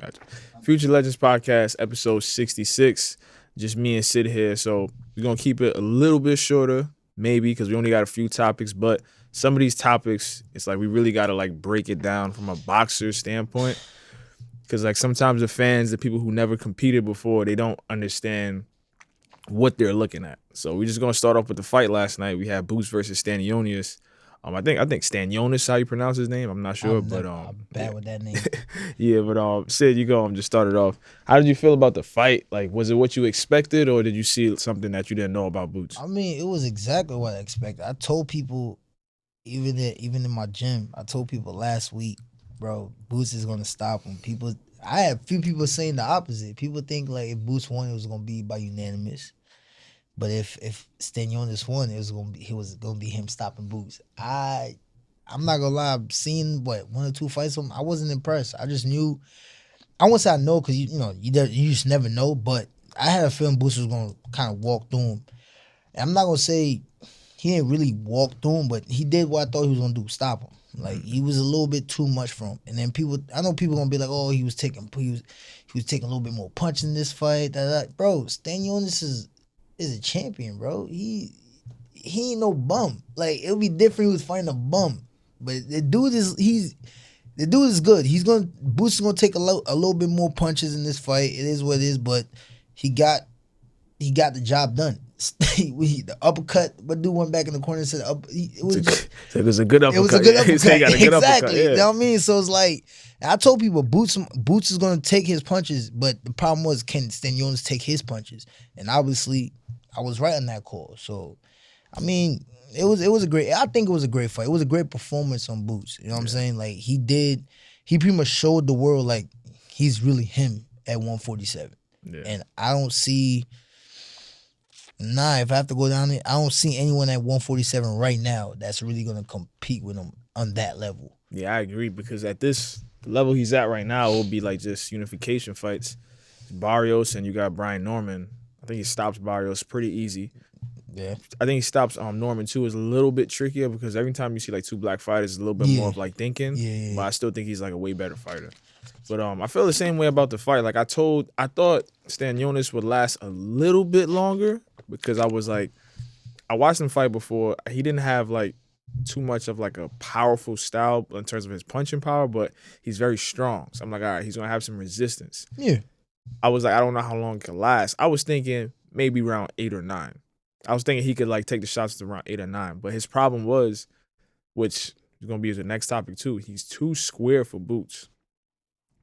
Gotcha. Future Legends Podcast, episode 66. Just me and Sid here. So we're going to keep it a little bit shorter, maybe, because we only got a few topics. But some of these topics, it's like we really got to like break it down from a boxer standpoint. Because like sometimes the fans, the people who never competed before, they don't understand what they're looking at. So we're just going to start off with the fight last night. We had Boots versus Stanionis. I think Stanionis, how you pronounce his name. I'm not sure, I'm bad with that name. Yeah, but Sid, you go. Just started off. How did you feel about the fight? Like, was it what you expected, or did you see something that you didn't know about Boots? I mean, it was exactly what I expected. I told people, even in my gym, I told people last week, bro, Boots is gonna stop him. I had a few people saying the opposite. People think like if Boots won, it was gonna be by unanimous. But if Stanionis won, it was gonna be him stopping Boots. I'm not gonna lie, I've seen one or two fights from him. I wasn't impressed. I just knew. I won't say I know because you just never know. But I had a feeling Boots was gonna kind of walk through him. And I'm not gonna say he didn't really walk through him, but he did what I thought he was gonna do, stop him. Like he was a little bit too much for him. And then I know people gonna be like, oh, he was taking a little bit more punch in this fight. Bro, Stanionis is a champion, bro. He ain't no bum. Like it would be different if he was fighting a bum. But the dude is good. Boots is gonna take a little bit more punches in this fight. It is what it is, but he got the job done. The uppercut, but dude went back in the corner and said, it was a good uppercut. It was a good uppercut. He got a good exactly. Uppercut, yeah. You know what I mean? So it's like, I told people Boots is going to take his punches, but the problem was, can Stanionis take his punches? And obviously, I was right on that call. So, I mean, I think it was a great fight. It was a great performance on Boots. You know what I'm saying? Like, he pretty much showed the world, like, he's really him at 147. Yeah. And I don't see... if I have to go down there, I don't see anyone at 147 right now that's really going to compete with him on that level. Yeah, I agree, because at this level he's at right now, it will be like just unification fights. Barrios and you got Brian Norman. I think he stops Barrios pretty easy. Yeah. I think he stops Norman too. Is a little bit trickier because every time you see like two black fighters, it's a little bit more of like thinking. Yeah. But I still think he's like a way better fighter. But I feel the same way about the fight. Like I thought Stanionis would last a little bit longer because I was like, I watched him fight before. He didn't have like too much of like a powerful style in terms of his punching power, but he's very strong. So I'm like, all right, he's gonna have some resistance. Yeah. I was like, I don't know how long it can last. I was thinking maybe around 8 or 9. I was thinking he could like take the shots to around 8 or 9. But his problem was, which is gonna be the next topic too, he's too square for Boots.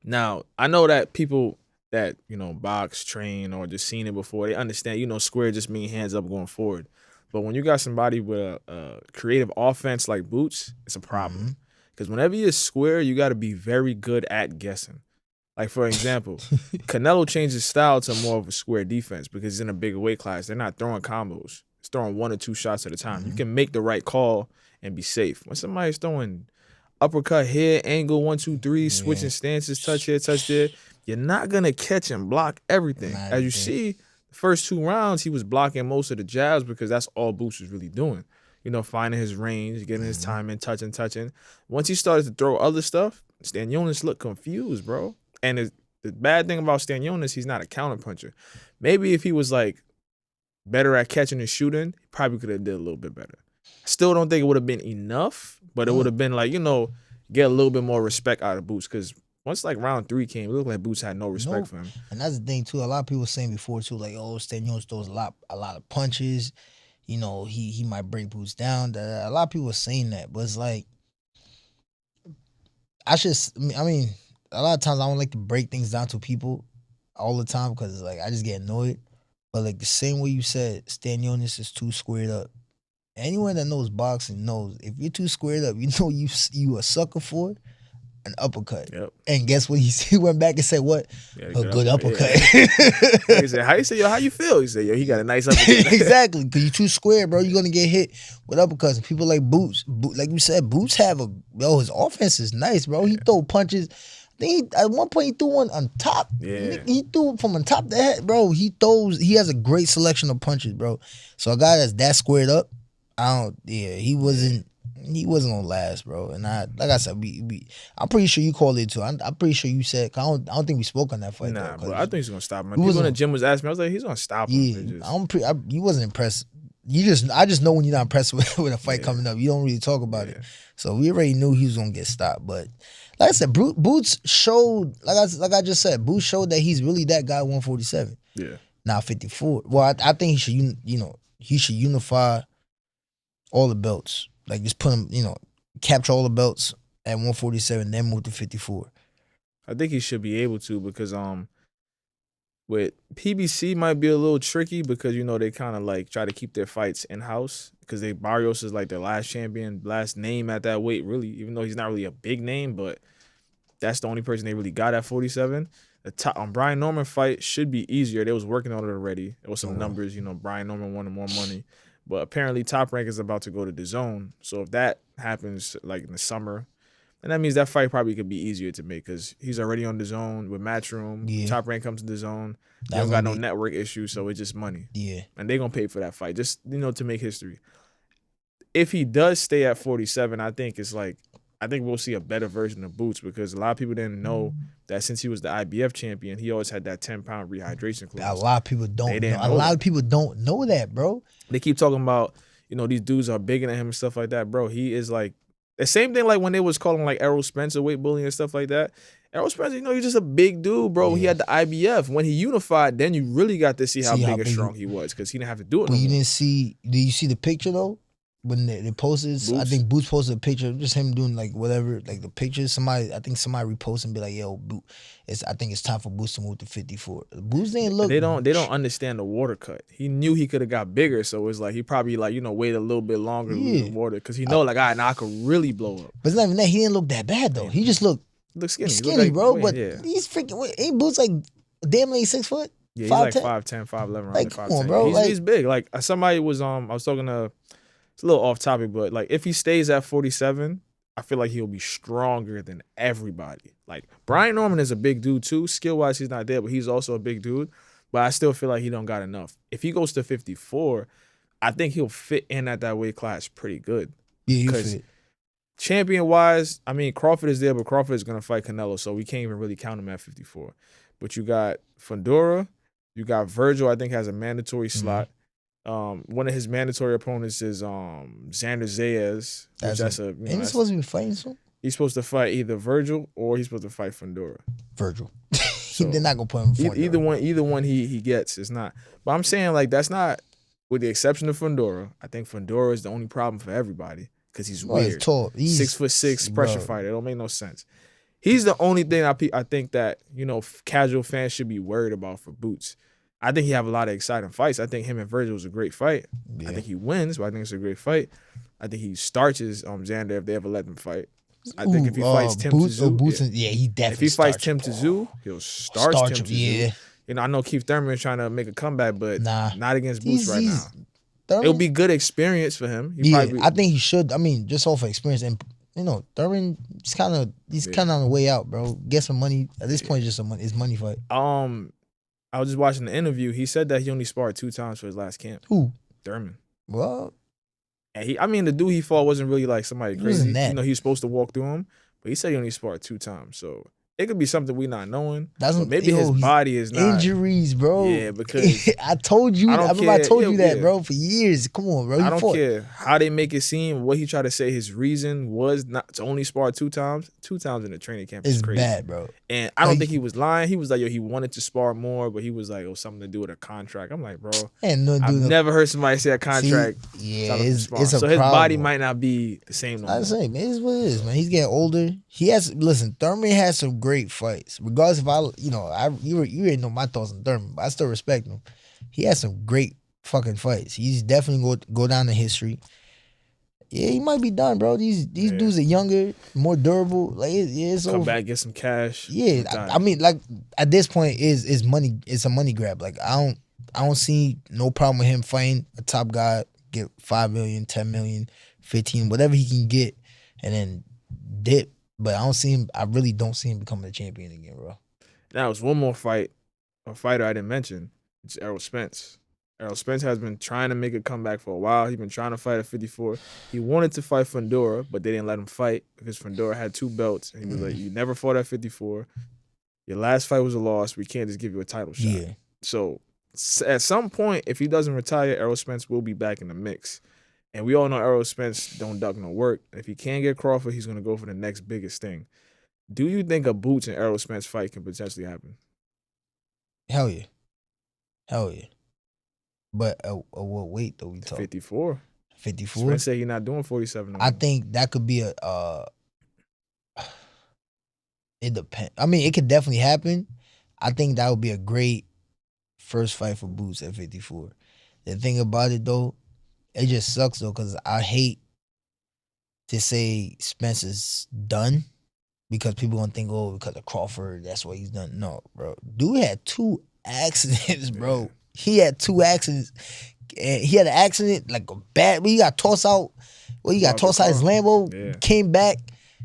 Now, I know that people that, box, train, or just seen it before, they understand, square just mean hands up going forward. But when you got somebody with a creative offense like Boots, it's a problem. Because whenever you're square, you got to be very good at guessing. Like, for example, Canelo changed his style to more of a square defense because he's in a bigger weight class. They're not throwing combos. It's throwing 1 or 2 shots at a time. You can make the right call and be safe. When somebody's throwing uppercut here, angle 1, 2, 3, switching stances, touch here, touch there, you're not going to catch and block everything. As you see, the first 2 rounds, he was blocking most of the jabs because that's all Boots was really doing. Finding his range, getting his timing, touching. Once he started to throw other stuff, Stanionis looked confused, bro. And the bad thing about Stanionis, he's not a counterpuncher. Maybe if he was like better at catching and shooting, he probably could have did a little bit better. Still don't think it would have been enough, but it would have been like, get a little bit more respect out of Boots. Because once like round 3 came, it looked like Boots had no respect for him. And that's the thing too. A lot of people were saying before too, like, oh, Stanionis throws a lot of punches. He might break Boots down. A lot of people were saying that, but it's like, a lot of times I don't like to break things down to people all the time because it's like I just get annoyed. But like the same way you said, Stanionis is too squared up. Anyone that knows boxing knows if you're too squared up, you a sucker for an uppercut. Yep. And guess what? He went back and said, "What? A good uppercut." Yeah. He said, "How you say, yo? How you feel?" He said, "Yo, he got a nice uppercut." Exactly, because you're too square, bro. You're gonna get hit with uppercuts. And people like Boots, like you said, Boots his offense is nice, bro. He throw punches. At one point he threw one on top. Yeah. He threw it from on top of the head, bro. He has a great selection of punches, bro. So a guy that's that squared up, he wasn't He wasn't gonna last, bro. And like I said, I'm pretty sure you called it too. I'm pretty sure you said. I don't think we spoke on that fight though. But I think he's gonna stop him. He People in the gym was asking me. I was like, he's gonna stop him. Yeah, you wasn't impressed. I just know when you're not impressed with a fight coming up. You don't really talk about it. So we already knew he was gonna get stopped. But like I said, Boots showed, like I just said, Boots showed that he's really that guy. 147. Yeah. Now 54. Well, I think he should unify all the belts. Like just put him, capture all the belts at 147, then move to 54. I think he should be able to because with PBC might be a little tricky because they kind of like try to keep their fights in house because Barrios is like their last champion, last name at that weight, really, even though he's not really a big name, but that's the only person they really got at 47. The top Brian Norman fight should be easier. They was working on it already. There was some numbers, Brian Norman wanted more money. But apparently Top Rank is about to go to DAZN. So if that happens like in the summer, and that means that fight probably could be easier to make because he's already on DAZN with Matchroom. Yeah. Top Rank comes to DAZN. They don't got no network issues, so it's just money. Yeah. And they're going to pay for that fight just, to make history. If he does stay at 47, I think we'll see a better version of Boots because a lot of people didn't know that since he was the IBF champion, he always had that 10-pound rehydration clause. A lot of people don't know. A lot of people don't know that, bro. They keep talking about, these dudes are bigger than him and stuff like that, bro. He is like the same thing like when they was calling like Errol Spencer weight bullying and stuff like that. Errol Spencer, he's just a big dude, bro. Yeah. He had the IBF. When he unified, then you really got to see how big and strong he was because he didn't have to do it. But did you see the picture though? When they posted, Boots? I think Boots posted a picture of just him doing like whatever, like the pictures. I think somebody reposted and be like, "Yo, I think it's time for Boots to move to 54." Boots didn't look. They don't understand the water cut. He knew he could have got bigger, so it's like he probably waited a little bit longer to lose the water because he know now I could really blow up. But it's not even that. He didn't look that bad though. He just looked skinny, bro. But he's freaking. Ain't Boots like damn near 6 foot? Yeah, he's like 5'10", 5'11", like, come on, bro. He's big. Like somebody was I was talking to. It's a little off topic, but like if he stays at 47, I feel like he'll be stronger than everybody. Like Brian Norman is a big dude too. Skill wise, he's not there, but he's also a big dude. But I still feel like he don't got enough. If he goes to 54, I think he'll fit in at that weight class pretty good. Yeah, he'll fit. Champion wise, I mean Crawford is there, but Crawford is gonna fight Canelo, so we can't even really count him at 54. But you got Fundora, you got Virgil. I think has a mandatory slot. One of his mandatory opponents is Xander Zayas. Ain't he supposed to be fighting soon? He's supposed to fight either Virgil or he's supposed to fight Fundora. Virgil. So they're not gonna put him in either one he gets. It's not. But I'm saying like that's not, with the exception of Fundora. I think Fundora is the only problem for everybody because he's weird. He's tall. He's 6'6", pressure fighter. It don't make no sense. He's the only thing I think that casual fans should be worried about for Boots. I think he have a lot of exciting fights. I think him and Virgil was a great fight. Yeah. I think he wins, but I think it's a great fight. I think he starches Xander if they ever let him fight. I think if he fights Tim Tszyu, he definitely. If he fights Tim Tszyu, he'll starch Tim Tszyu. Yeah. I know Keith Thurman is trying to make a comeback, but not against Boots right now. It'll be good experience for him. I think he should. I mean, just off of experience, and Thurman, he's kind of on the way out, bro. Get some money at this point. It's just it's money fight. I was just watching the interview. He said that he only sparred 2 times for his last camp. Who? Thurman. Well, and the dude he fought wasn't really like somebody crazy. He was supposed to walk through him, but he said he only sparred 2 times. So it could be something we not knowing. Maybe his body is not injuries, bro. Yeah, because I told you. I told you that, bro, for years. Come on, bro. I don't care how they make it seem. What he tried to say his reason was not to only spar 2 times. 2 times in the training camp is crazy. It's bad, bro. And I don't think he was lying. He was like, he wanted to spar more, but he was like, something to do with a contract. I'm like, bro, I've never heard somebody say a contract. It's a so his body might not be the same. I say, man, it's what it is, man. He's getting older. Thurman has some great fights. Regardless if you already know my thoughts on Thurman, but I still respect him. He has some great fucking fights. He's definitely going to go down in history. Yeah, he might be done, bro. These dudes are younger, more durable. Like it's come over. Back, get some cash. Yeah, I mean, like at this point, is money. It's a money grab. Like I don't see no problem with him fighting a top guy, get 5 million, 10 million, 15, whatever he can get, and then dip. But I really don't see him becoming a champion again, bro. Now, it's one more fight, a fighter I didn't mention. It's Errol Spence. Errol Spence has been trying to make a comeback for a while. He's been trying to fight at 54. He wanted to fight Fundora, but they didn't let him fight because Fundora had 2 belts. And he was like, you never fought at 54. Your last fight was a loss. We can't just give you a title shot. Yeah. So at some point, if he doesn't retire, Errol Spence will be back in the mix. And we all know Errol Spence don't duck no work. If he can't get Crawford, he's going to go for the next biggest thing. Do you think a Boots and Errol Spence fight can potentially happen? Hell yeah. Hell yeah. But what weight though we talking? 54. 54? Spence said he's not doing 47 I think that could be it depends. I mean, it could definitely happen. I think that would be a great first fight for Boots at 54. The thing about it though, it just sucks though, because I hate to say Spence is done because people gonna think, oh, because of Crawford, that's why he's done. No, bro. Dude had 2 accidents, bro. He had 2 accidents. And he had an accident, like a bad. He got tossed out. Well, he got tossed out his Lambo, came back,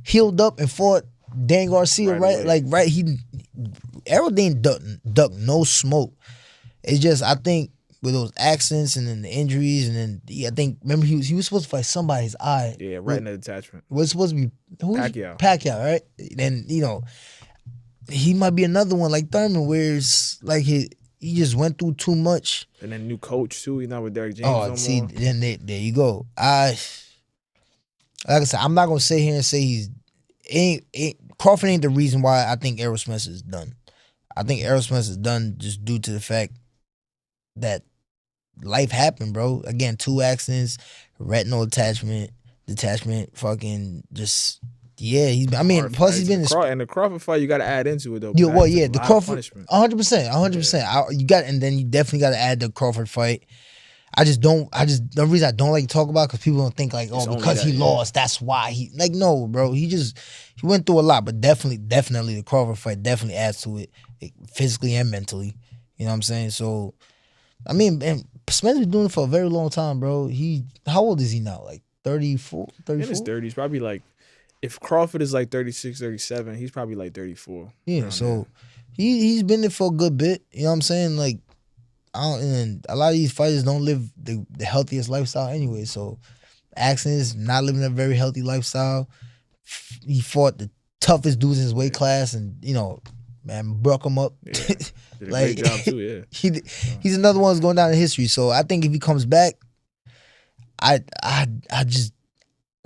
healed up, and fought Dan Garcia. Right. Errol didn't duck no smoke. It's just I think with those accidents and then the injuries and then I think remember he was supposed to fight somebody's eye. Yeah, retina detachment. Was supposed to be Pacquiao, right? And he might be another one like Thurman, where it's like he just went through too much. And then new coach too. He's not with Derek James no more. Then there you go. Like I said, I'm not gonna sit here and say Crawford ain't the reason why I think Errol Spence is done. I think Errol Spence is done just due to the fact that life happened, bro. Again, 2 accidents, retinal detachment, fucking just. Yeah, plus he's been in the Crawford fight. You got to add into it though. The Crawford, 100%. You got, and then you definitely got to add the Crawford fight. The reason I don't like to talk about because people don't think like, oh, because he lost, that's why he no, bro. He went through a lot, but definitely the Crawford fight definitely adds to it, physically and mentally. You know what I'm saying? So, I mean, and Spence been doing it for a very long time, bro. How old is he now? Like 34? In his 30s, probably like. If Crawford is like 36, 37, he's probably like 34. Yeah, so he's been there for a good bit. You know what I'm saying? Like, and a lot of these fighters don't live the healthiest lifestyle anyway. So, accidents, not living a very healthy lifestyle. He fought the toughest dudes in his weight class, and man, broke him up. Yeah, did a great job too. Yeah, he's another one that's going down in history. So I think if he comes back,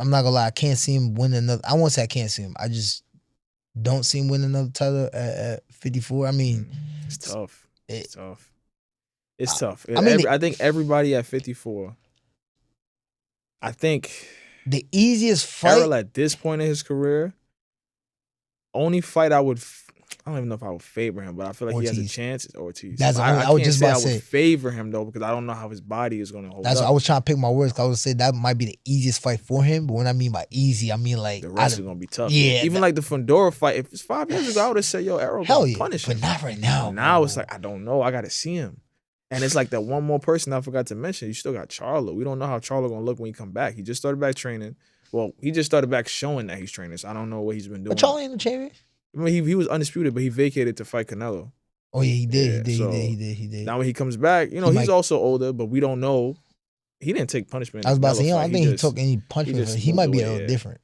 I'm not gonna lie, I can't see him win another. I won't say I can't see him. I just don't see him win another title at 54. I mean, it's tough. It's tough. I think everybody at 54. I think the easiest fight Errol at this point in his career. Only fight I don't even know if I would favor him, but I feel like Ortiz. He has a chance. It's Ortiz. I was just about to say I would favor him though because I don't know how his body is going to hold up. That's I was trying to pick my words. Cause I would say that might be the easiest fight for him. But when I mean by easy, I mean like the rest is going to be tough. Yeah, even like the Fundora fight. If it's 5 years ago, I would have said, "Yo, Errol, punish him." But not right now. Now it's like I don't know. I got to see him. And it's like that one more person I forgot to mention. You still got Charlo. We don't know how Charlo going to look when he come back. He just started back training. Well, he just started back showing that he's training. So I don't know what he's been doing. But Charlo ain't the champion. I mean, he was undisputed, but he vacated to fight Canelo. Oh yeah, he did. He did. Now when he comes back, he's also older, but we don't know. He didn't take punishment. I was about to say, I don't think he took any punishment. He might be a little different.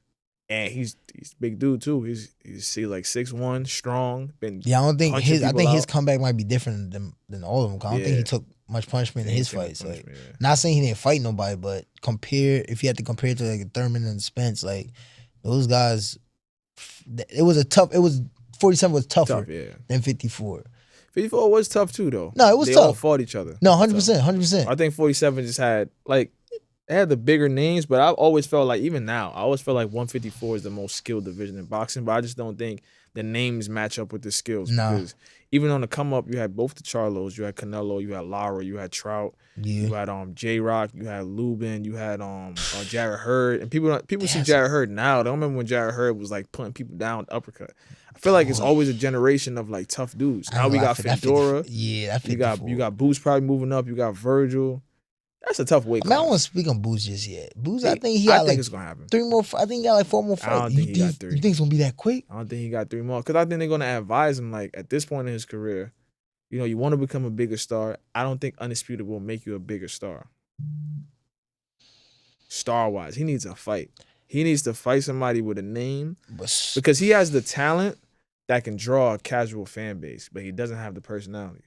And he's a big dude too. He's like 6'1", strong. I don't think his comeback might be different than all of them. I don't think he took much punishment in his fights. Like, not saying he didn't fight nobody, but if you had to compare it to like Thurman and Spence, like those guys. It was 47 was tougher than 54. 54 was tough too, though. No, it was tough. They all fought each other. No, 100%. I think 47 just had they had the bigger names, but I always felt like even now, I always felt like 154 is the most skilled division in boxing. But I just don't think the names match up with the skills. No. Because even on the come up, you had both the Charlos, you had Canelo, you had Lara, you had Trout, you had J-Rock, you had Lubin, you had Jarrett Hurd. And people see Jarrett Hurd now. They don't remember when Jarrett Hurd was like putting people down with uppercut. I feel like it's always a generation of like tough dudes. Now we got Fedora. You got Boots probably moving up. You got Virgil. That's a tough weight class. I don't want to speak on Boots just yet. Boots, I think it's gonna happen. 3 more. I think he got like 4 more fights. I don't think he got 3. You think it's gonna be that quick? I don't think he got 3 more because I think they're gonna advise him like at this point in his career. You know, you want to become a bigger star. I don't think Undisputed will make you a bigger star. Star-wise, he needs a fight. He needs to fight somebody with a name because he has the talent that can draw a casual fan base, but he doesn't have the personality.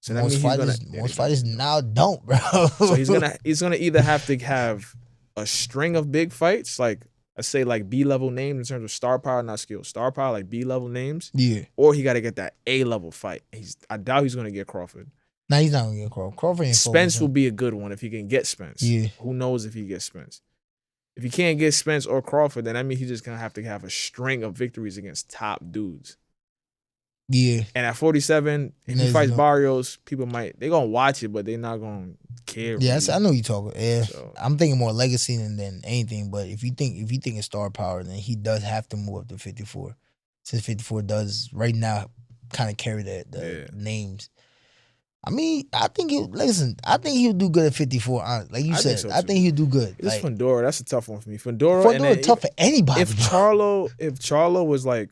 So that means most fighters now don't, bro. So he's gonna either have to have a string of big fights, like I say, like B-level names in terms of star power, not skill. Star power, like B-level names. Yeah. Or he got to get that A-level fight. I doubt he's gonna get Crawford. Nah, he's not gonna get Crawford. Crawford ain't Spence will be a good one if he can get Spence. Yeah. Who knows if he gets Spence? If he can't get Spence or Crawford, then that means he's just gonna have to have a string of victories against top dudes. Yeah. And at 47, if he fights Barrios, they're gonna watch it, but they're not gonna care. Yeah, really. I know you talking. Yeah. So, I'm thinking more legacy than anything. But if you think of star power, then he does have to move up to 54. Since 54 does right now kind of carry the names. I mean, I think he'll do good at 54. Like you said, I think he'll do good. It's like, Fundora. That's a tough one for me. Fundora tough for anybody. If Charlo was like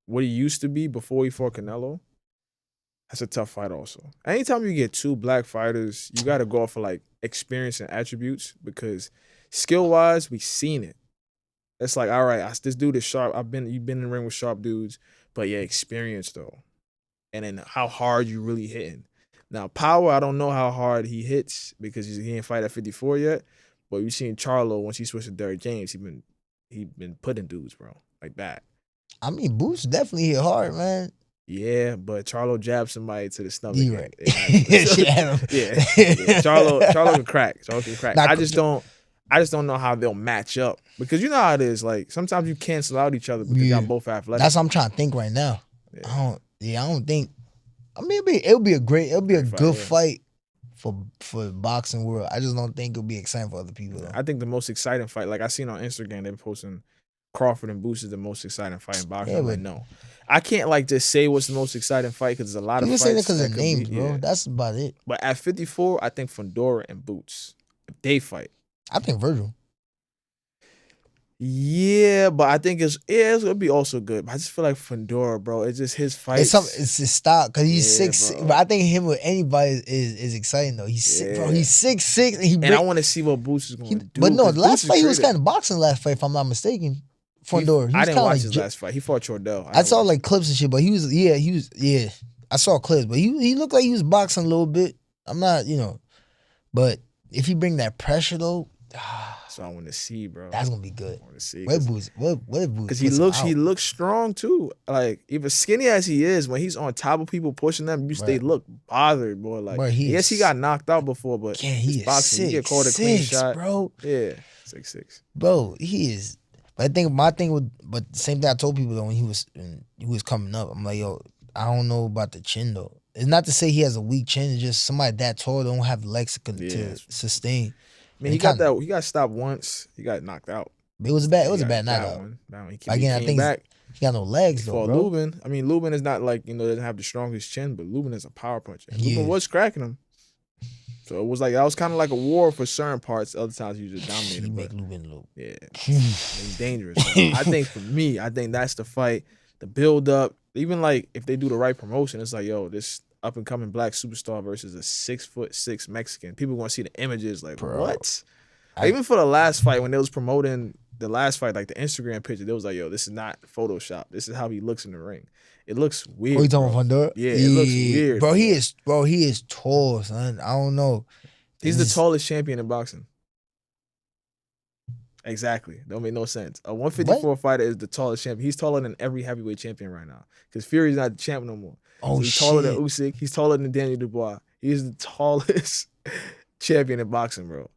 what he used to be before he fought Canelo, that's a tough fight also. Anytime you get two black fighters, you got to go for like experience and attributes because skill-wise, we've seen it. It's like, all right, this dude is sharp. You've been in the ring with sharp dudes, but yeah, experience though. And then how hard you really hitting. Now, power, I don't know how hard he hits because he ain't fight at 54 yet. But you've seen Charlo, once he switched to Derrick James, he been putting dudes, bro, like that. I mean, Boots definitely hit hard, man. Yeah, but Charlo jabbed somebody to the stomach. You right. Yeah. Charlo can crack. I just don't know how they'll match up because you know how it is. Like sometimes you cancel out each other because y'all both athletic. That's what I'm trying to think right now. Yeah. I don't think. I mean, it'll be a good fight for boxing world. I just don't think it'll be exciting for other people. Though. I think the most exciting fight, like I seen on Instagram, they're posting Crawford and Boots is the most exciting fight in boxing. Yeah, but no, I can't like just say what's the most exciting fight because there's a lot of fights. You say that because of names, bro. Yeah. That's about it. But at 54, I think Fundora and Boots, if they fight, I think Virgil. Yeah, but I think it's gonna be also good. But I just feel like Fundora, bro. It's just his fight. It's his style because he's 6'6". But I think him with anybody is exciting though. He's 6'6". And I want to see what Boots is going to do. But no, the last fight he was kind of boxing. Last fight, if I'm not mistaken, Fundora. I didn't watch his last fight. He fought Chordell. I saw like clips and shit, but he was. I saw clips, but he looked like he was boxing a little bit. I'm not, but if he bring that pressure though. So I want to see, bro. That's gonna be good. I want to see. What Boots? Because he looks strong too. Like even skinny as he is, when he's on top of people pushing them, they look bothered, boy. Like bro, he got knocked out before, but he boxing, he get called a clean shot, bro. Yeah, 6'6". Bro, he is. But I think my thing with, but the same thing I told people though when he was coming up, I'm like, yo, I don't know about the chin though. It's not to say he has a weak chin. It's just somebody that tall don't have the legs to sustain. I mean, he got stopped once. He got knocked out. It was a bad knockout. Again, I think he got no legs though, bro. Lubin. I mean, Lubin is not like, doesn't have the strongest chin, but Lubin is a power puncher. And Lubin was cracking him. So it was like, that was kind of like a war for certain parts. Other times he just dominated. He make Lubin look. Yeah. He's dangerous. I think for me, that's the fight, the build up. Even like if they do the right promotion, it's like, yo, this up and coming black superstar versus a 6'6" Mexican. People want to see the images like, bro, what? Even for the last fight, when they was promoting the last fight, like the Instagram picture, they was like, yo, this is not Photoshop. This is how he looks in the ring. It looks weird. Oh, you talking about Fundora? Yeah, it looks weird. Bro, he is tall, son. I don't know. He's the tallest champion in boxing. Exactly. Don't make no sense. A 154 fighter is the tallest champion. He's taller than every heavyweight champion right now. Because Fury's not the champ no more. Oh, so he's taller than Usyk. He's taller than Daniel Dubois. He's the tallest champion in boxing, bro.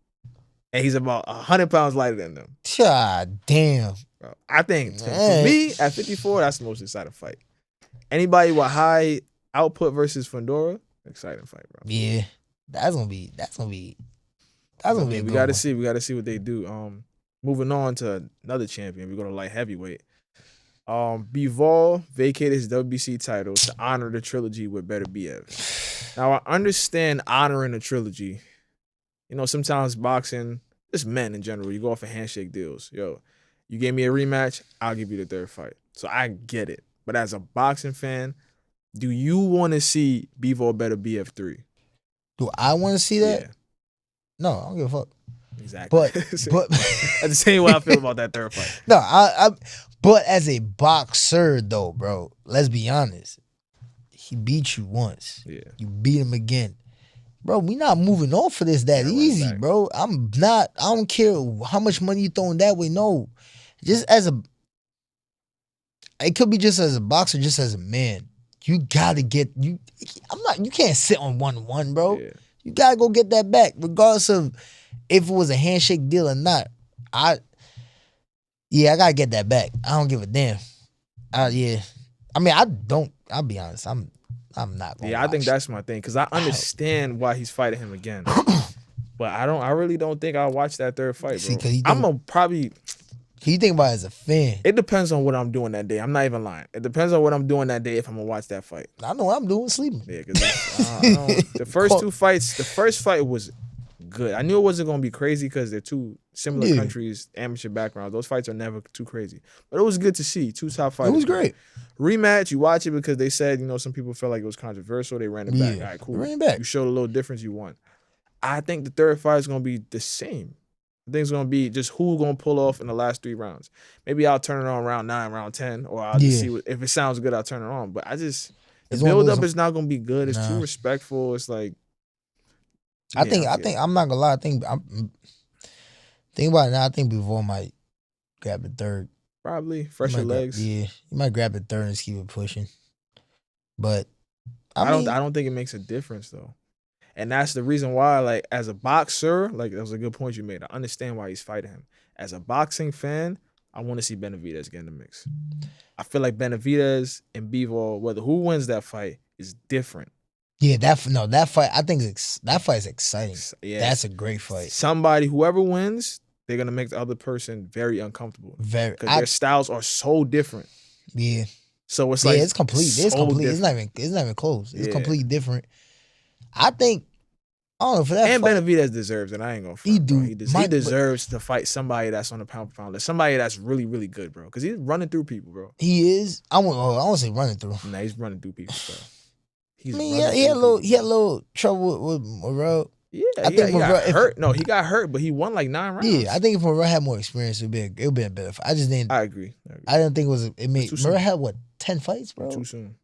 And he's about 100 pounds lighter than them. God damn. Bro, I think, for me, at 54, that's the most exciting fight. Anybody with high output versus Fundora, exciting fight, bro. Yeah. That's gonna be we gotta see what they do. Moving on to another champion, we go to light heavyweight. Bivol vacated his WBC title to honor the trilogy with Benavidez. Now I understand honoring a trilogy. Sometimes boxing, just men in general, you go off of handshake deals. Yo, you gave me a rematch, I'll give you the third fight. So I get it. But as a boxing fan, Do you want to see Bivol better BF3? Do I want to see that? Yeah, No, I don't give a fuck. exactly. But That's the same way I feel about that third fight. no, but as a boxer though, bro, let's be honest. He beat you once. Yeah. You beat him again. Bro, we not moving on for this that easy, bro. I don't care how much money you throwing that way. No. It could be just as a boxer, just as a man. You gotta get you can't sit on 1-1, bro. Yeah. You gotta go get that back, regardless of if it was a handshake deal or not. I gotta get that back. I don't give a damn. I'll be honest, I'm not gonna I think that's my thing, because I understand why he's fighting him again. But I really don't think I'll watch that third fight, bro. I'm gonna probably. Can you think about it as a fan? It depends on what I'm doing that day. I'm not even lying. It depends on what I'm doing that day if I'm gonna watch that fight. I know what I'm doing, sleeping. Yeah, because the first two fights, the first fight was good. I knew it wasn't gonna be crazy because they're two similar countries, amateur backgrounds. Those fights are never too crazy. But it was good to see. Two top fighters. It was great. Rematch, you watch it because they said, some people felt like it was controversial. They ran it back. All right, cool. Ran it back. You showed a little difference, you won. I think the third fight is gonna be the same. I think it's gonna be just who's gonna pull off in the last 3 rounds. Maybe I'll turn it on round 9, round 10, or I'll just see if it sounds good. I'll turn it on. But the build up is not gonna be good. It's too respectful. It's like I think I'm not gonna lie. Think about it now. I think Bivol might grab the third. Probably fresher legs. He might grab the third and just keep it pushing. But I don't think it makes a difference though. And that's the reason why, like, as a boxer, like, that was a good point you made. I understand why he's fighting him. As a boxing fan, I want to see Benavidez get in the mix. I feel like Benavidez and Bivol, whether who wins that fight, is different. Yeah, that fight, I think that fight is exciting. Yeah, that's a great fight. Whoever wins, they're gonna make the other person very uncomfortable. Very, because their styles are so different. Yeah. So it's like it's complete. It's complete. Different. It's not even close. It's completely different. I think. I don't know for that. And fight, Benavidez deserves it. I ain't gonna front, he deserves to fight somebody that's on the pound for pound. Somebody that's really, really good, bro. Because he's running through people, bro. He is. I won't say running through. Nah, he's running through people, bro. He had a little trouble with Morrell. Yeah, I think he got hurt. No, he got hurt, but he won like 9 rounds. Yeah, I think if Morrell had more experience, it would be a better fight. I just didn't. I agree. I didn't think it made Morrell had 10 fights, bro. Too soon.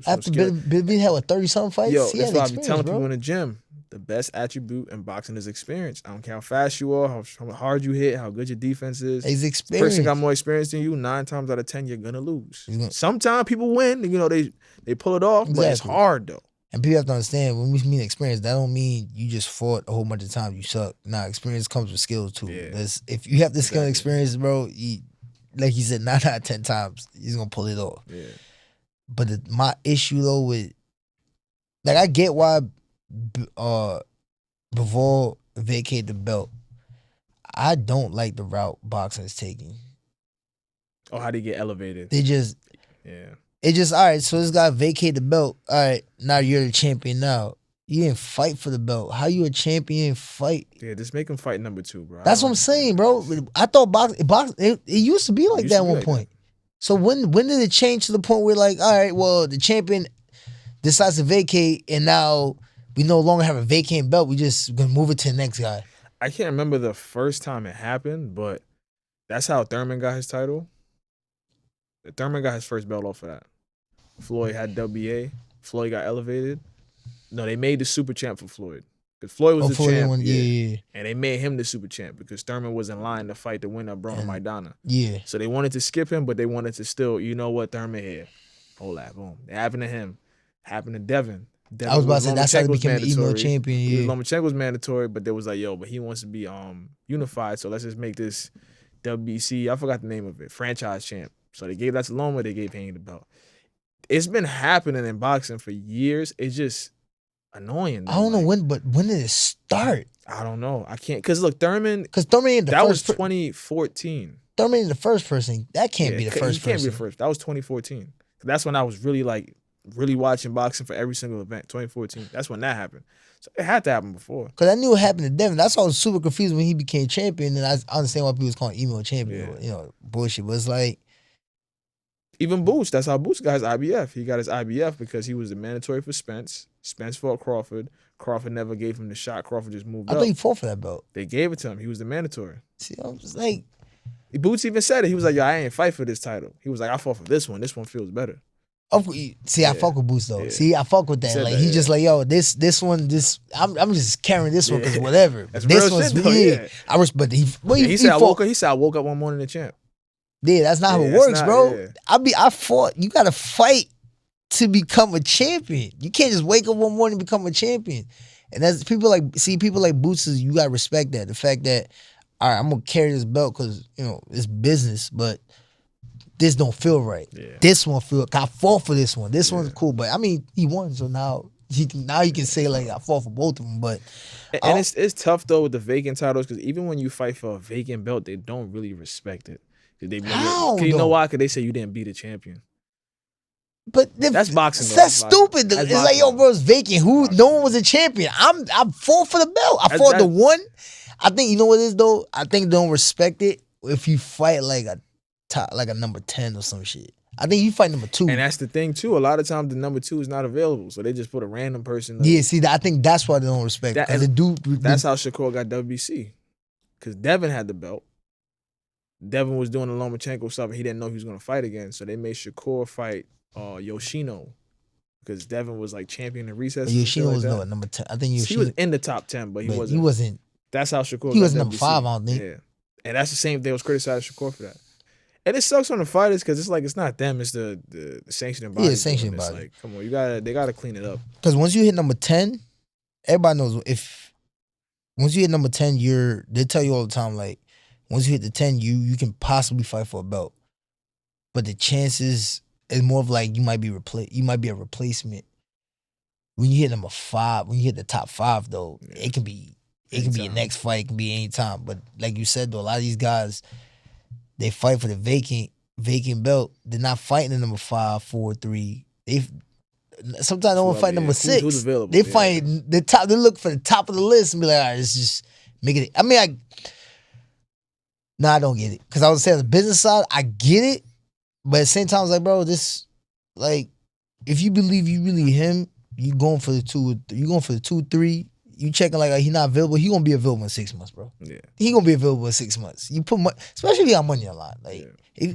After Benavidez had 30-something fights. Yo, that's why I be telling people in the gym. The best attribute in boxing is experience. I don't care how fast you are, how hard you hit, how good your defense is. It's experience. The person got more experience than you, 9 times out of 10, you're gonna lose. Sometimes people win, they pull it off, but it's hard though. And people have to understand, when we mean experience, that don't mean you just fought a whole bunch of times, you suck. Nah, experience comes with skills too. Yeah. If you have this skill and experience, bro, like you said, 9 out of 10 times, he's gonna pull it off. Yeah. But my issue though with, like, I get why Bivol vacated the belt. I don't like the route boxing is taking. Oh, how they get elevated? It just all right. So this guy vacated the belt. All right, now you're the champion. Now you didn't fight for the belt. How you a champion? You didn't fight. Yeah, just make him fight number 2, bro. That's what I'm saying, bro. I thought boxing it used to be like that at one point. So when did it change to the point where, like, all right, well, the champion decides to vacate, and now we no longer have a vacant belt. We just gonna move it to the next guy. I can't remember the first time it happened, but that's how Thurman got his title. Thurman got his first belt off of that. Floyd had WBA. Floyd got elevated. No, they made the super champ for Floyd. Because Floyd was the champ. Yeah. And they made him the super champ because Thurman was in line to fight the winner, Bruno Maidana. Yeah. So they wanted to skip him, but they wanted to still, Thurman here. Hold that, boom. It happened to him. Happened to Devin. I was about to say, that's how he became the emo champion. Yeah. Lomachenko was mandatory, but they was like, but he wants to be unified, so let's just make this WBC, I forgot the name of it, franchise champ. So they gave that to Loma, they gave Haney the belt. It's been happening in boxing for years. It's just annoying. I don't know when did it start? I don't know. I can't, because look, Thurman. Because Thurman ain't the that first. Was 2014. Thurman ain't the first person. That can't be the first person. Can't be the first. That was 2014. That's when I was really watching boxing for every single event. 2014. That's when that happened. So it had to happen before. Because I knew it happened to Devin. That's why I was super confused when he became champion. And I understand why people was calling emo champion. Bullshit. But it's like, Even Boots, that's how Boots got his IBF. He got his IBF because he was the mandatory for Spence. Spence fought Crawford. Crawford never gave him the shot. Crawford just moved I up. thought he fought for that belt. They gave it to him. He was the mandatory. See, I'm just like, Boots even said it. He was like, yo, I ain't fight for this title. He was like, I fought for this one. This one feels better. see, I fuck with Boots though. Yeah. See, I fuck with that. Said Like that, he yeah. just like, yo, this one, I'm just carrying this one because whatever. That's this real one's shit, though, yeah. I respect. He said, I woke up one morning the champ. Yeah, that's not how it works, bro. I fought. You gotta fight to become a champion. You can't just wake up one morning and become a champion. And that's people like Boots. You gotta respect that. The fact that, all right, I'm gonna carry this belt because it's business, but this don't feel right. Yeah. This one feel. I fought for this one. This one's cool, but I mean, he won, so now you can say like I fought for both of them. But and it's tough though with the vacant titles because even when you fight for a vacant belt, they don't really respect it. How? You know why? Because they say you didn't beat a champion. But that's boxing. Though. That's stupid. That's it's boxing. like, yo, bro, it's vacant. No one was a champion. I fought for the belt. I fought the one. I think you know what it is though. I think they don't respect it if you fight like a number 10 or some shit. I think you fight number 2. And that's the thing too. A lot of times the number 2 is not available, so they just put a random person. Yeah, see, I think that's why they don't respect it. That's how Shakur got WBC, because Devin had the belt. Devin was doing the Lomachenko stuff, and he didn't know he was going to fight again. So they made Shakur fight Yoshino because Devin was like champion in recess. Yoshino was no number 10. I think he was in the top 10, but he wasn't. He wasn't. That's how Shakur. He was number WBC. 5, I don't think. Yeah, and that's the same. They was criticizing Shakur for that. And it sucks on the fighters because it's like it's not them. It's the sanctioning body. Yeah, sanctioning body. Like, come on, they gotta clean it up. Because once you hit number 10, everybody knows once you hit number 10, they tell you all the time like. Once you hit the 10, you can possibly fight for a belt. But the chances is more of like you might be a replacement. When you hit number 5, when you hit the top 5 though, it can be your next fight, it can be any time. But like you said though, a lot of these guys, they fight for the vacant belt. They're not fighting the number 5, 4, 3. Sometimes they want to fight number 6. Who's available? They fight the top. They look for the top of the list and be like, all right, let's just make it. I mean, I don't get it. Because I was saying the business side, I get it. But at the same time, I was like, bro, this, like, if you believe you really him, you going for the 2, you going for the 2, 3, you checking like he not available, he gonna be available in 6 months, bro. Yeah. He gonna be available in 6 months. You put especially if you got money on the line. Like,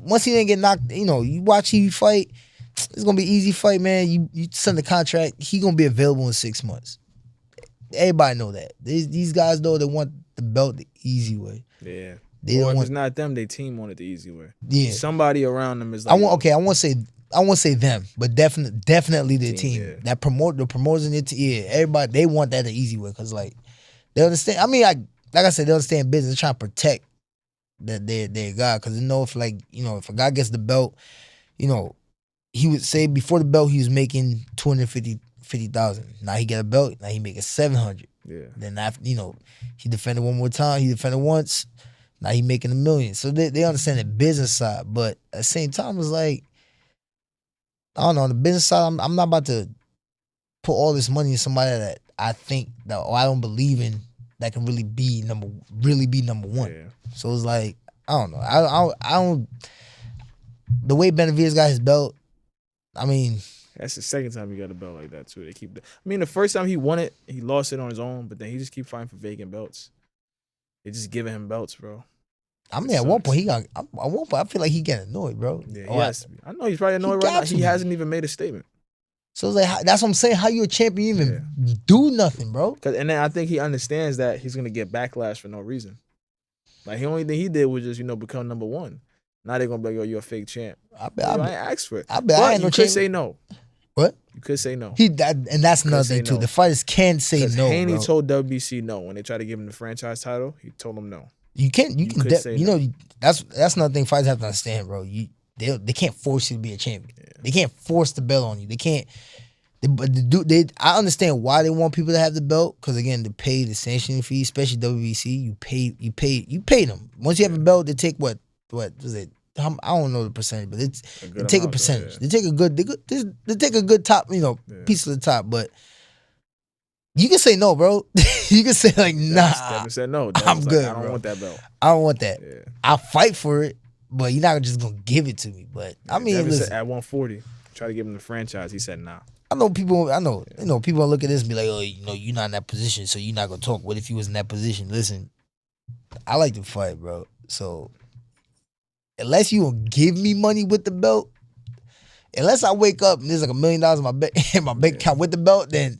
once he didn't get knocked, you watch he fight, it's gonna be an easy fight, man. You send the contract, he gonna be available in 6 months. Everybody know that. These guys, though, they want the belt the easy way. Yeah. Or if it's not them, they team on it the easy way. Yeah. Somebody around them is like. I won't say them, but definitely the team. Yeah. The promoters in it. Yeah, everybody they want that the easy way because like they understand. I mean, like I said, they understand business. They're trying to protect their guy because they know if if a guy gets the belt, he would say before the belt he was making $250,000. Now he got a belt. Now he making $700,000. Yeah. Then after he defended one more time. He defended once. Now he making $1 million. So they understand the business side, but at the same time, it's like I don't know. On the business side, I'm not about to put all this money in somebody that I think that I don't believe in that can really be number 1. Yeah. So it's like I don't know. I don't. The way Benavidez got his belt, I mean, that's the second time he got a belt like that too. The first time he won it, he lost it on his own, but then he just keep fighting for vacant belts. They just giving him belts, bro. I mean, at one point I feel like he getting annoyed, bro. Yeah, he has to be. I know he's probably annoyed right now. He hasn't even made a statement. So it's like that's what I'm saying. How you a champion even do nothing, bro? And then I think he understands that he's gonna get backlash for no reason. Like the only thing he did was just become number 1. Now they're gonna be like, "Yo, you're a fake champ." I ain't asked for it. I bet I ain't no champ. You could say no. What? You could say no. And that's another thing too. The fighters can say no. Haney told WBC no when they tried to give him the franchise title. He told them no. You can that's another thing fighters have to understand, bro. They can't force you to be a champion. Yeah. They can't force the belt on you. They can't. I understand why they want people to have the belt because again, they pay the sanctioning fee, especially WBC. You pay them. Once you have a belt, they take what was it? I don't know the percentage, but they take a percentage. Yeah. They take a good top, piece of the top. But you can say no, bro. You can say like, nah. Devin said no. I'm good. I don't want that belt. I don't want that. Yeah. I'll fight for it. but you're not just gonna give it to me. But I mean, Devin said listen, at 140, try to give him the franchise. He said nah. I know people. People gonna look at this and be like, oh, you're not in that position, so you're not gonna talk. What if you was in that position? Listen, I like to fight, bro. So unless you gonna give me money with the belt, unless I wake up and there's like $1 million in my bank account with the belt, then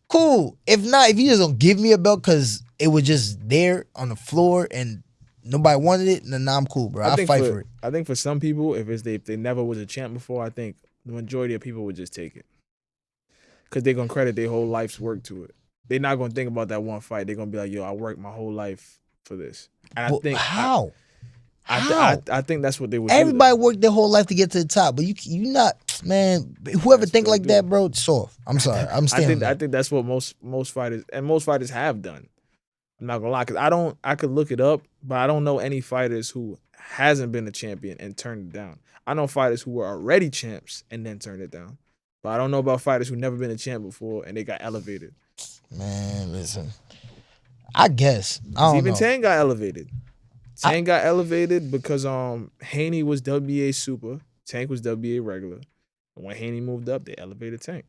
cool. If not, if you just don't give me a belt because it was just there on the floor and nobody wanted it, then I'm cool, bro. I'll fight for it. I think for some people, if they never was a champ before, I think the majority of people would just take it. Because they're going to credit their whole life's work to it. They're not going to think about that one fight. They're going to be like, yo, I worked my whole life for this. And I think how? I think that's what they would do. Everybody worked their whole life to get to the top, but you not, man. Whoever think like that, bro, it's soft. I'm sorry. I'm staying. I think that's what most fighters have done. I'm not gonna lie, because I could look it up, but I don't know any fighters who hasn't been a champion and turned it down. I know fighters who were already champs and then turned it down, but I don't know about fighters who never been a champ before and they got elevated. Man, listen, I guess I don't even know. Tank got elevated. Tank got elevated because Haney was WBA super, Tank was WBA regular. And when Haney moved up, they elevated Tank.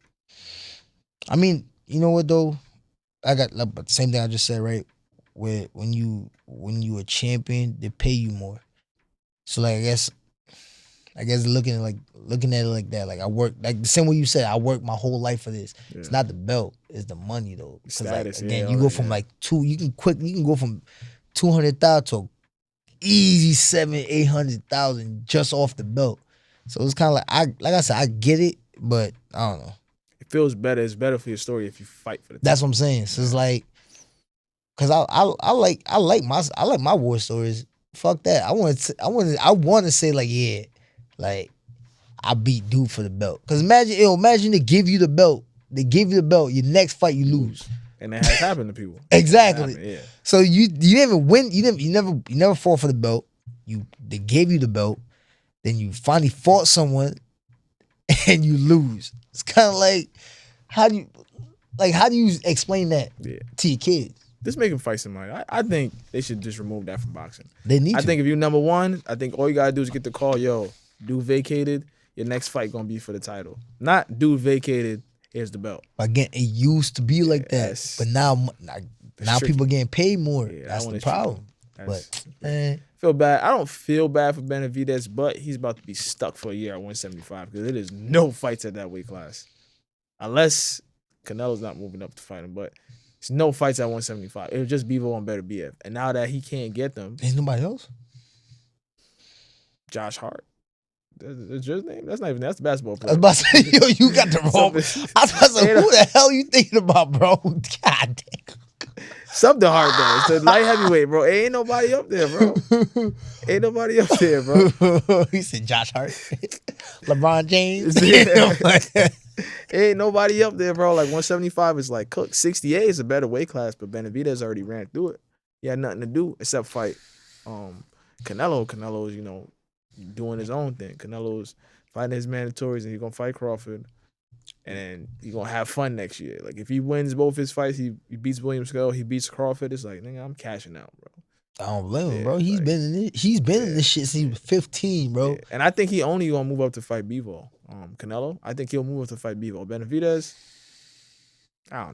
I mean, you know what though? I got the same thing I just said, right? Where when you a champion, they pay you more. So like I guess looking at it like that, like I work like the same way you said, I worked my whole life for this. Yeah. It's not the belt, it's the money though. Because like again, you go from like you can go from 200,000 to easy 700,000-800,000 just off the belt. So it's kind of like I said, I get it, but I don't know. It feels better. It's better for your story if you fight for the. That's what I'm saying. So it's like, cause I like my war stories. Fuck that. I want to say like, yeah, like I beat dude for the belt. Cause imagine they give you the belt. They give you the belt. Your next fight you lose. And that has happened to people. Exactly. Yeah. So you didn't win. You never fought for the belt. They gave you the belt. Then you finally fought someone, and you lose. It's kind of like how do you explain that to your kids? Just make them fight somebody. I think they should just remove that from boxing. They need to. I think if you're number one, I think all you gotta do is get the call. Yo, dude vacated. Your next fight gonna be for the title. Not dude vacated. Here's the belt. Again, it used to be like that, but now people are getting paid more. Yeah, that's the problem. But man, feel bad. I don't feel bad for Benavidez, but he's about to be stuck for a year at 175 because there is no fights at that weight class, unless Canelo's not moving up to fight him. But it's no fights at 175. It'll just Bivol and Better BF. And now that he can't get them, there's nobody else. Josh Hart. That's his name? That's not even that's the basketball player. I was about to say, yo, you got the wrong. I was about to say, who the hell you thinking about, bro? God damn. Something hard though. It's the light heavyweight, bro. Ain't nobody up there, bro. Ain't nobody up there, bro. He said Josh Hart. LeBron James. Ain't nobody up there, bro. Like 175 is like cooked. 68 is a better weight class, but Benavidez already ran through it. He had nothing to do except fight Canelo. Canelo's, doing his own thing. Canelo's fighting his mandatories and he's gonna fight Crawford. And then he's gonna have fun next year. Like if he wins both his fights, he beats William Skull, he beats Crawford, it's like, nigga, I'm cashing out, bro. I don't blame him, bro. He's been in it. He's been in this shit since he was 15, bro. Yeah. And I think he only gonna move up to fight Bivol. Canelo, I think he'll move up to fight Bivol. Benavidez,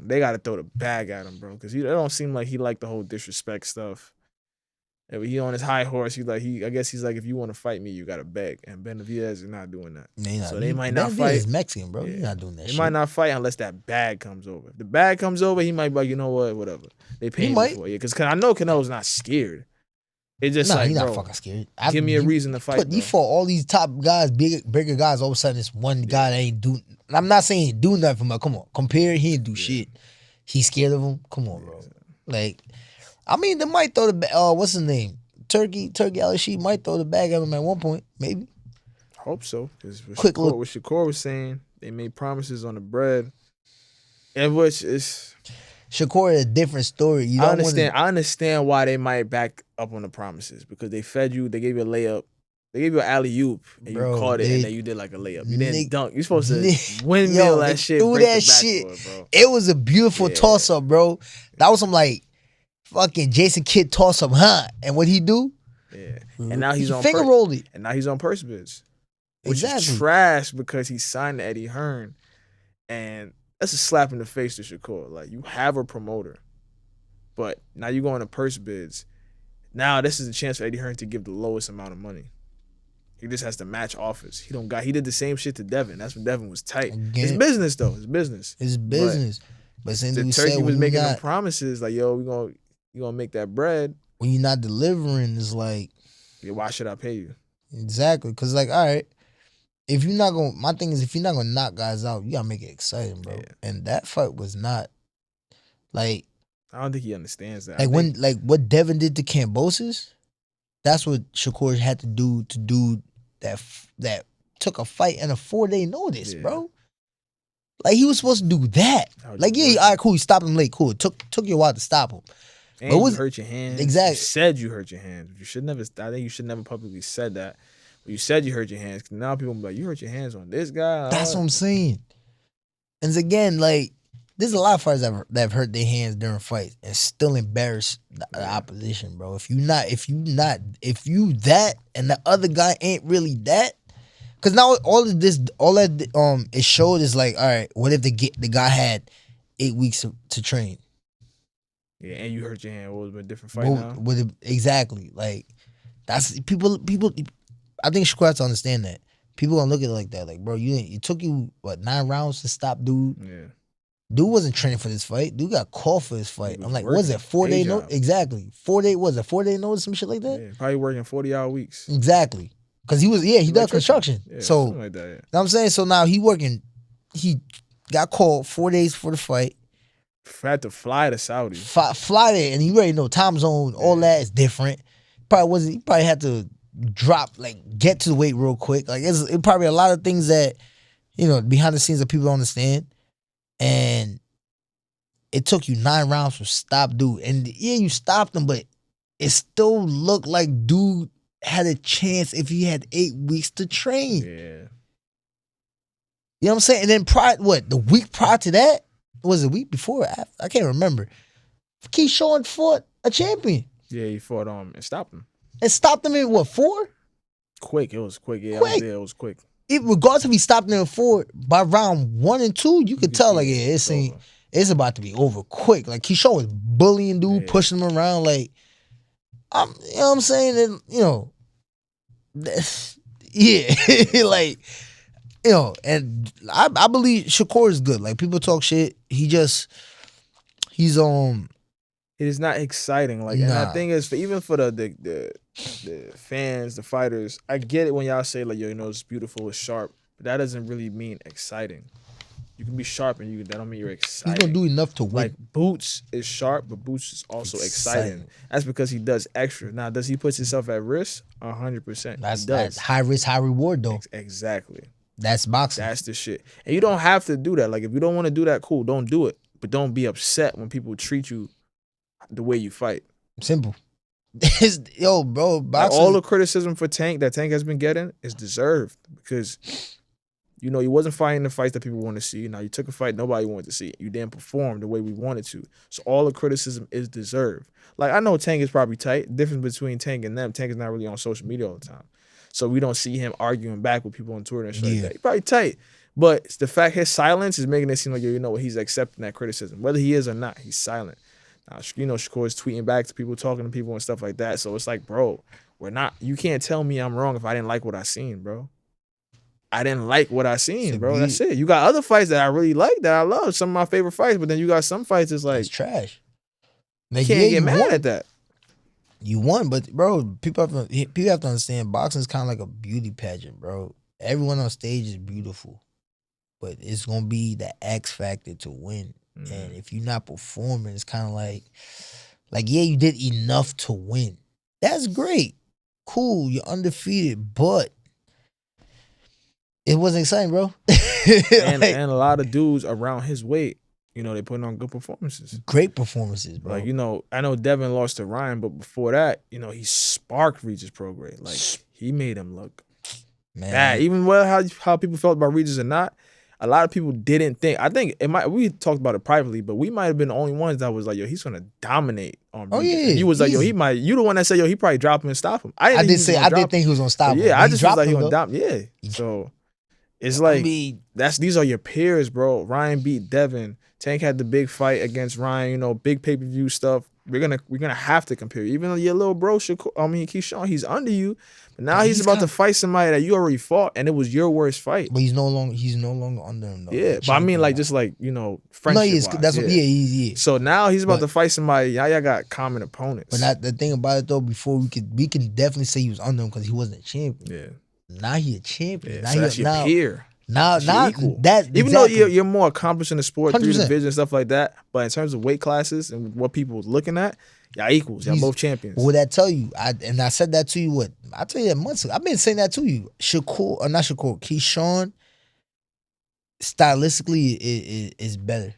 they gotta throw the bag at him, bro. Because it don't seem like he liked the whole disrespect stuff. And he on his high horse, I guess he's like, if you want to fight me, you gotta beg. And Benavidez is not doing that. So they might not fight. He's Mexican, bro. He's not doing that shit. They might not fight unless that bag comes over. If the bag comes over, he might be like, you know what, whatever. They pay him for it. Yeah, because I know Canelo's not scared. It's just like, he's bro, not fucking scared. Give me a reason to fight. You fought all these top guys, bigger guys. All of a sudden, this one guy that ain't do. I'm not saying he do nothing, but come on, compare. He ain't do shit. He's scared of him. Come on, bro. Like, I mean, they might throw the what's his name? Turkey LSU might throw the bag at him at one point, maybe. Hope so. Because what Shakur was saying, they made promises on the bread, and which is Shakur is a different story. I understand why they might back up on the promises because they fed you, they gave you a layup, they gave you an alley-oop, and you caught it, and then you did like a layup. You didn't dunk. You're supposed to windmill that shit. Threw that shit. Bro. It was a beautiful toss-up, bro. That was some like fucking Jason Kidd toss-up, huh? And what he do? Yeah. And now he's he on finger rolled it. And now he's on purse bids, which Exactly. is trash because he signed to Eddie Hearn, and that's a slap in the face to Shakur. Like, you have a promoter, but now you're going to purse bids. Now this is a chance for Eddie Hearn to give the lowest amount of money. He just has to match offers. He did the same shit to Devin. That's when Devin was tight. Again, It's business though. It's business. It's business. But since The we turkey said was making them not, promises like, yo, you gonna make that bread. when you're not delivering, it's like, Yeah, why should I pay you? exactly. Because, like, all right, if you're not going, my thing is, if you're not going to knock guys out, you got to make it exciting, bro. Yeah. And that fight was not, like, I don't think he understands that. like what Devin did to Kambosos, that's what Shakur had to do that took a fight and a 4-day notice, bro. Like, he was supposed to do that. Like, yeah, all right, cool, you stopped him late, cool. Took you a while to stop him. And but you hurt your hands. Exactly. You said you hurt your hands. You should never. I think you should never publicly said that. But you said you hurt your hands. Now people be like, you hurt your hands on this guy. That's what I'm saying. And again, like, there's a lot of fighters that have hurt their hands during fights and still embarrass the opposition, bro. If you that and the other guy ain't really that, because now all that it showed is like, all right, what if the guy had 8 weeks to train? Yeah, and you hurt your hand. What was a different fight now? Exactly. Like, that's people. I think Shakur has to understand that. People gonna look at it like that. Like, bro, it took you 9 rounds to stop dude. Yeah. Dude wasn't training for this fight. Dude got called for this fight. I'm like, was it 4-day notice? Exactly. 4-day, was it 4-day notice, some shit like that? Yeah, probably working 40-hour weeks. Exactly. Because he does construction. Yeah, so, something like that, yeah. You know what I'm saying? So now he got called 4 days for the fight. Had to fly to Saudi. Fly there, and you already know time zone, all that is different. He probably had to get to the weight real quick. Like, it probably a lot of things that, behind the scenes that people don't understand. And it took you 9 rounds to stop dude. And yeah, you stopped him, but it still looked like dude had a chance if he had 8 weeks to train. Yeah. You know what I'm saying? And then the week prior to that? Was it a week before? I can't remember. Keyshawn fought a champion. Yeah, he fought and stopped him. And stopped him in what, 4? Quick. It was quick. Yeah, quick. It was quick. Regardless if he stopped him in 4, by round 1 and 2, you could tell, like, yeah, it's about to be over quick. Like, Keyshawn was bullying dude, pushing him around. Like, you know what I'm saying? And, yeah, like, and I believe Shakur is good. Like, people talk shit. He's It is not exciting. Like, and the thing is, even for the fans, the fighters, I get it when y'all say, like, yo, it's beautiful, it's sharp, but that doesn't really mean exciting. You can be sharp and that don't mean you're exciting. He's gonna do enough to win. Like, Boots is sharp, but Boots is also exciting. That's because he does extra. Now, does he put himself at risk? 100%. That's high risk, high reward, though. Exactly. That's boxing. That's the shit. And you don't have to do that. Like, if you don't want to do that, cool, don't do it. But don't be upset when people treat you the way you fight. Simple. Yo, bro, boxing. Like, all the criticism for Tank that Tank has been getting is deserved because, he wasn't fighting the fights that people want to see. Now, you took a fight nobody wanted to see. You didn't perform the way we wanted to. So all the criticism is deserved. Like, I know Tank is probably tight. The difference between Tank and them, Tank is not really on social media all the time. So we don't see him arguing back with people on Twitter and shit like that. He's probably tight. But it's the fact his silence is making it seem like, he's accepting that criticism. Whether he is or not, he's silent. Now, Shakur is tweeting back to people, talking to people and stuff like that. So it's like, bro, you can't tell me I'm wrong if I didn't like what I seen, bro. I didn't like what I seen, bro. That's it. You got other fights that I really like, that I love. Some of my favorite fights, but then you got some fights that's like, it's trash. You can't get mad at that. You won, but bro, people have to understand boxing is kind of like a beauty pageant, bro. Everyone on stage is beautiful, but it's gonna be the X factor to win. And if you're not performing, it's kind of like, yeah, you did enough to win. That's great, cool, you're undefeated, but it wasn't exciting, bro. and a lot of dudes around his weight, they putting on good performances. Great performances, bro. Like, I know Devin lost to Ryan, but before that, he sparked Regis Prograis. Like, he made him look bad. Even how people felt about Regis or not, a lot of people didn't think. I think it might. We talked about it privately, but we might have been the only ones that was like, "Yo, he's gonna dominate on." Oh, Breathers. yeah, And you was like, "Yo, easy. he might." You the one that said, "Yo, he probably drop him and stop him." I did think he was gonna stop him. Yeah, I He just was dropped like, he him, gonna though. dominate. Yeah, so it's like I mean, these are your peers, bro. Ryan beat Devin. Tank had the big fight against Ryan. You know, big pay per view stuff. We're gonna have to compare. Even though your little bro, Keyshawn, he's under you. But now he's about to fight somebody that you already fought, and it was your worst fight. But he's no longer under him, though. Yeah, but I mean, like, just like, you know, friendship. No, that's what. Yeah. So now he's about to fight somebody. Y'all got common opponents. But the thing about it though, before we can definitely say he was under him because he wasn't a champion. Yeah. Now he a champion. Yeah, now so that's your peer. Now equal. That even though you're more accomplished in the sport, 100%. through division and stuff like that, but in terms of weight classes and what people was looking at, y'all equals. Y'all both champions. What would that tell you? I said that to you. I tell you that months ago. I've been saying that to you. Keyshawn, stylistically is better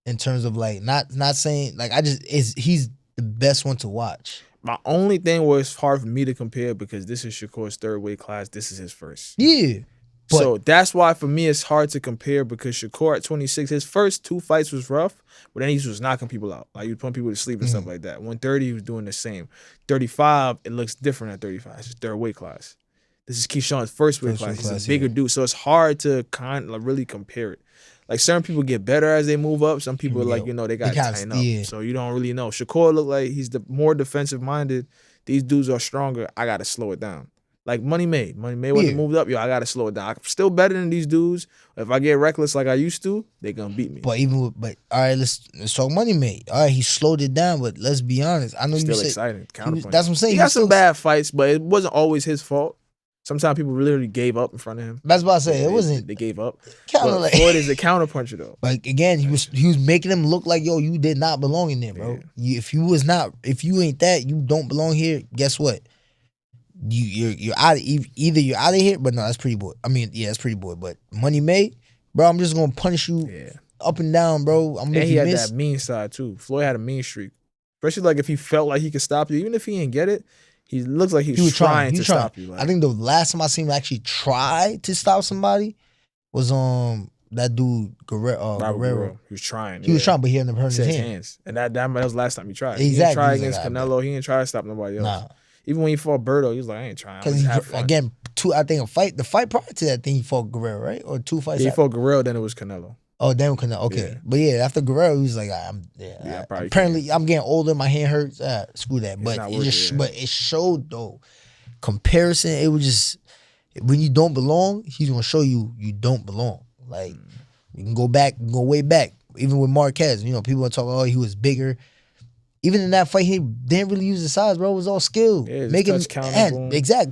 in terms of like not saying like he's the best one to watch. My only thing was hard for me to compare because this is Shakur's third weight class. This is his first. Yeah. So that's why for me it's hard to compare because Shakur at 26, his first 2 fights was rough, but then he was knocking people out. Like he was putting people to sleep and stuff like that. 130, he was doing the same. 35, it looks different at 35. It's his third weight class. This is Keyshawn's first weight class. He's a bigger dude. So it's hard to really compare it. Like certain people get better as they move up. Some people are like, they got to tighten up. Yeah. So you don't really know. Shakur look like he's the more defensive minded. These dudes are stronger. I got to slow it down. Like Money May when he moved up, I gotta slow it down. I'm still better than these dudes. If I get reckless like I used to, they gonna beat me. But all right, let's talk Money May. All right, he slowed it down, but let's be honest. I know still you said exciting. that's what I'm saying. He got some bad fights, but it wasn't always his fault. Sometimes people literally gave up in front of him. That's what I say. It wasn't. They gave up. But Floyd is a counterpuncher though. Like again, he was making them look like you did not belong in there, bro. Yeah. If you ain't that, you don't belong here. Guess what? You're out of either you're out of here, but no, that's Pretty Boy. I mean, yeah, that's Pretty Boy. But Money May, bro, I'm just gonna punish you up and down, bro. I'm and he had that mean side too. Floyd had a mean streak, especially like if he felt like he could stop you, even if he didn't get it. He looks like he was trying to stop you. Like. I think the last time I seen him actually try to stop somebody was that dude Guerrero. He was trying. He was trying, but he ended up hurting his hands. And that was the last time he tried. Exactly. He didn't try against Canelo. He didn't try to stop nobody else. Nah. Even when he fought Berto, he was like, I ain't trying. Because the fight prior to that thing, he fought Guerrero, right? Or 2 fights. He fought Guerrero, then it was Canelo. Oh, then Canelo. Okay, yeah. But yeah, after Guerrero, he was like, apparently I'm getting older, my hand hurts. Screw that. But it showed though. Comparison, it was just when you don't belong, he's gonna show you don't belong. Like you can go way back. Even with Marquez, people are talking, he was bigger. Even in that fight, he didn't really use the size, bro. It was all skill. Yeah,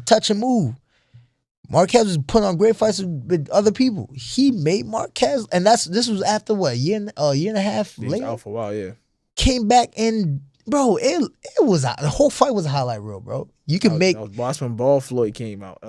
touch and move. Marquez was putting on great fights with other people. He made Marquez, and this was after what, a year and a half later? He was out for a while, yeah. Came back and, bro, it was the whole fight was a highlight reel, bro. You can make. That was Bossman Ball Floyd came out. So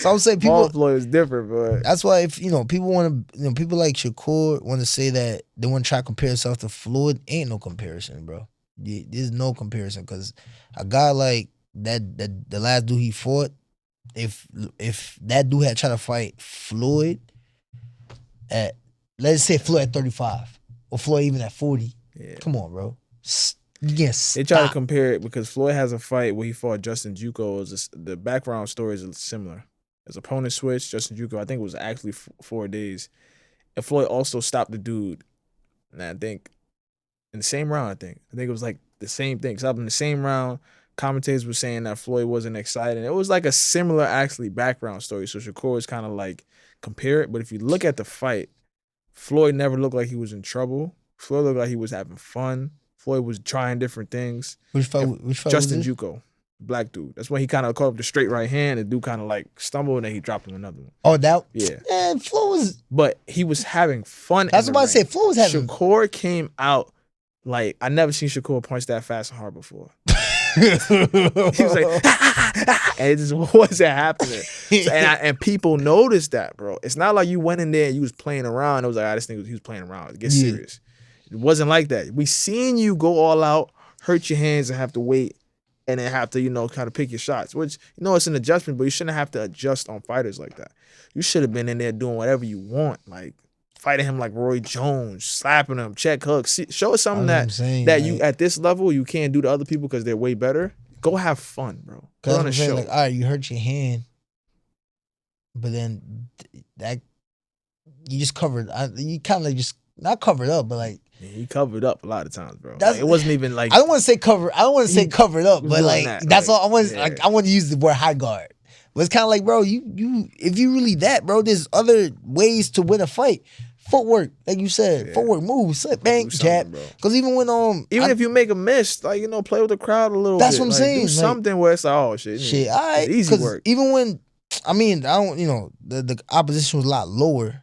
I'm saying people. Ball Floyd is different, but that's why if people want to, people like Shakur want to say that they want to try to compare themselves to Floyd. Ain't no comparison, bro. There's no comparison because a guy like that the last dude he fought, if that dude had tried to fight Floyd at, let's say Floyd at 35 or Floyd even at 40, come on, bro. Yes, they try to compare it because Floyd has a fight where he fought Justin Juco. The background story is similar. His opponent switched. Justin Juco, I think it was actually 4 days. And Floyd also stopped the dude. And I think in the same round, I think it was like the same thing. Stopped in the same round. Commentators were saying that Floyd wasn't excited. It was like a similar actually background story. So Shakur was kind of like compare it. But if you look at the fight, Floyd never looked like he was in trouble. Floyd looked like he was having fun. Floyd was trying different things. Which fight Justin Juco, black dude. That's when he kind of caught up the straight right hand. The dude kind of like stumbled and then he dropped him another one. Oh, that? Yeah. Man, Floyd was... But he was having fun. That's what I said. Floyd was having... Shakur came out like, I never seen Shakur punch that fast and hard before. He was like, and it just wasn't happening. And people noticed that, bro. It's not like you went in there and you was playing around. It was like, this thing he was playing around. Get serious. It wasn't like that. We seen you go all out, hurt your hands, and have to wait and then have to, kind of pick your shots, which, it's an adjustment, but you shouldn't have to adjust on fighters like that. You should have been in there doing whatever you want, like fighting him like Roy Jones, slapping him, check hooks. Show us something that you, at this level, you can't do to other people because they're way better. Go have fun, bro. Go on a show. Like, all right, you hurt your hand, but then that you just covered. You kind of just not covered up, but like he covered up a lot of times, bro. Like, it wasn't even like I don't want to say cover. I don't want to say covered up, but like that's all I want. Like I want to use the word high guard. But it's kind of like, bro, you if you really that, bro, there's other ways to win a fight. Footwork, like you said, footwork, move, slip, bang, jab. Because even when if you make a miss, like play with the crowd a little. That's bit. what I'm saying. Do something where it's like, oh shit, all right, easy work. Even when I don't, the opposition was a lot lower.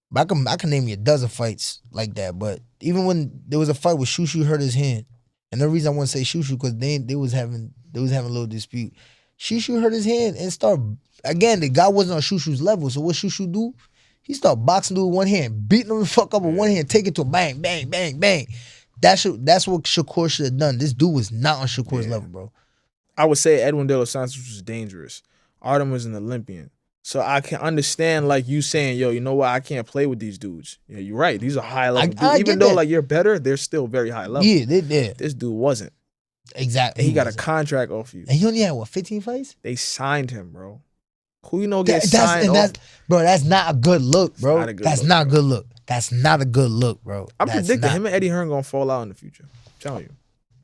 But I can name you a dozen fights like that. But even when there was a fight where Shushu hurt his hand, and the reason I want to say Shushu because they was having a little dispute. Shushu hurt his hand and again. The guy wasn't on Shushu's level. So what Shushu do? He start boxing dude with one hand, beating him the fuck up with one hand, take it to a bang, bang, bang, bang. That's what Shakur should have done. This dude was not on Shakur's level, bro. I would say Edwin De Los Santos was dangerous. Artem was an Olympian. So I can understand like you saying, yo, you know what? I can't play with these dudes. Yeah, you're right. These are high level dudes. Even though like you're better, they're still very high level. Yeah, they did. This dude wasn't. Exactly. And he got a contract off you. And he only had 15 fights? They signed him, bro. Who gets signed off? That's not a good look, bro. That's not a good look. That's not a good look, bro. I'm predicting him and Eddie Hearn gonna fall out in the future. I'm telling you.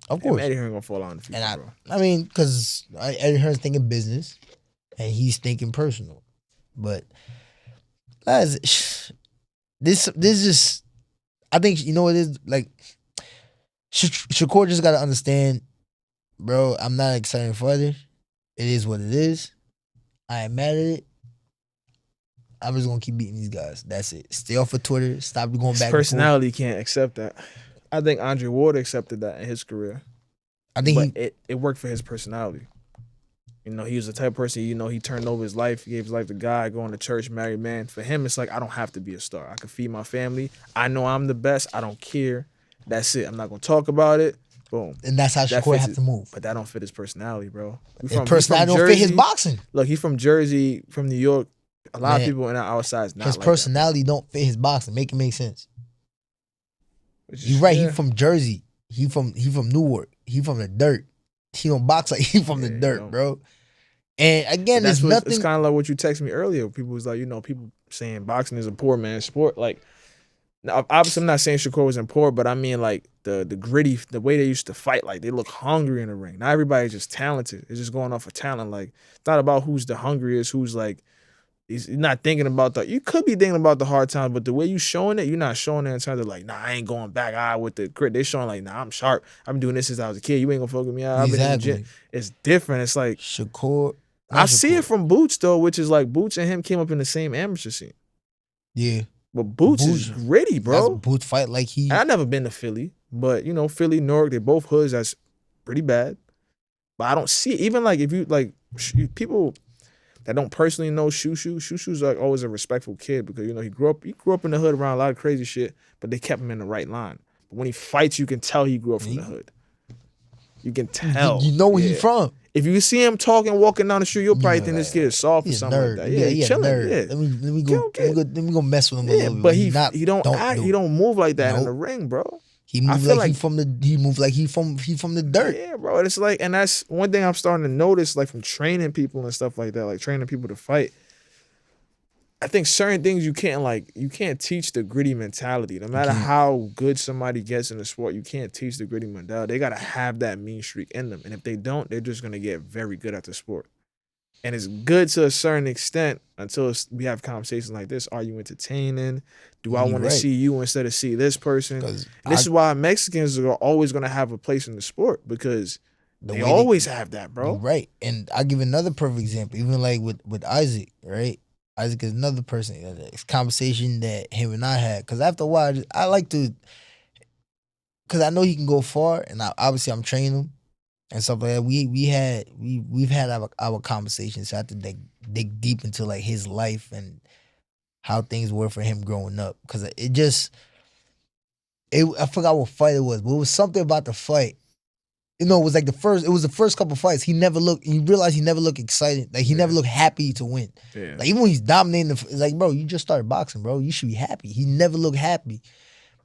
Of course. Eddie Hearn gonna fall out in the future, and bro. I mean, because Eddie Hearn's thinking business and he's thinking personal. But this just, I think, you know what it is? Like, Shakur just got to understand, bro, I'm not excited for it. It is what it is. I ain't mad at it. I'm just going to keep beating these guys. That's it. Stay off of Twitter. Stop going back and forth. Personality can't accept that. I think Andre Ward accepted that in his career. I think it worked for his personality. He was the type of person, he turned over his life. He gave his life to God, going to church, married man. For him, it's like, I don't have to be a star. I can feed my family. I know I'm the best. I don't care. That's it. I'm not going to talk about it. Boom. And that's how Shakur have to move. But that don't fit his personality, bro. His personality don't fit his boxing. Look, he's from Jersey, from New York. A lot of people in our outside not his like personality don't fit his boxing. Make it make sense. You're right. He from Jersey. He from Newark. He from the dirt. He don't box like he from the dirt, bro. And again, there's nothing. It's kind of like what you texted me earlier. People was like, people saying boxing is a poor man's sport. Like, now, obviously, I'm not saying Shakur was poor, but I mean like the gritty, the way they used to fight. Like, they look hungry in the ring. Not everybody's just talented. It's just going off of talent. Like, it's not about who's the hungriest, who's like. He's not thinking about you could be thinking about the hard times, but the way you showing it, you're not showing it in terms of like, nah, I ain't going back with the grit. They're showing like, nah, I'm sharp. I've been doing this since I was a kid. You ain't gonna fuck with me. I've been in the gym. It's different. It's like Shakur. I see it from Boots though, which is like Boots and him came up in the same amateur scene. Yeah. But Boots is gritty, bro. Boots fight like he. I've never been to Philly, but Philly, Newark, they both hoods. That's pretty bad. But I don't see it. Even like if you like people that don't personally know Shushu's like always a respectful kid because he grew up in the hood around a lot of crazy shit, but they kept him in the right line. But when he fights, you can tell he grew up from the hood. You can tell. You know where he's from. If you see him talking, walking down the street, you'll probably think this kid is soft or something like that. Yeah, he's chilling. Yeah. Let me go mess with him a little bit. But he don't move like that in the ring, bro. He moves like he from the dirt. Yeah, bro. It's like, and that's one thing I'm starting to notice, like from training people and stuff like that, like training people to fight. I think certain things you can't teach the gritty mentality. No matter how good somebody gets in the sport, you can't teach the gritty mentality. They gotta have that mean streak in them, and if they don't, they're just gonna get very good at the sport. And it's good to a certain extent until we have conversations like this. Are you entertaining? Do I want to see you instead of see this person? This is why Mexicans are always going to have a place in the sport because they always have that, bro. Right. And I'll give another perfect example. Even like with Isaac, right? Isaac is another person. It's a conversation that him and I had. Because after a while, I like to, because I know he can go far. And obviously I'm training him. And stuff like that. We've had our conversations. So I have to dig deep into like his life and how things were for him growing up. Because I forgot what fight it was, but it was something about the fight it was like it was the first couple fights. You realized he never looked excited. Like he never looked happy to win. Yeah. Like even when he's dominating, it's like, bro, you just started boxing, bro. You should be happy. He never looked happy.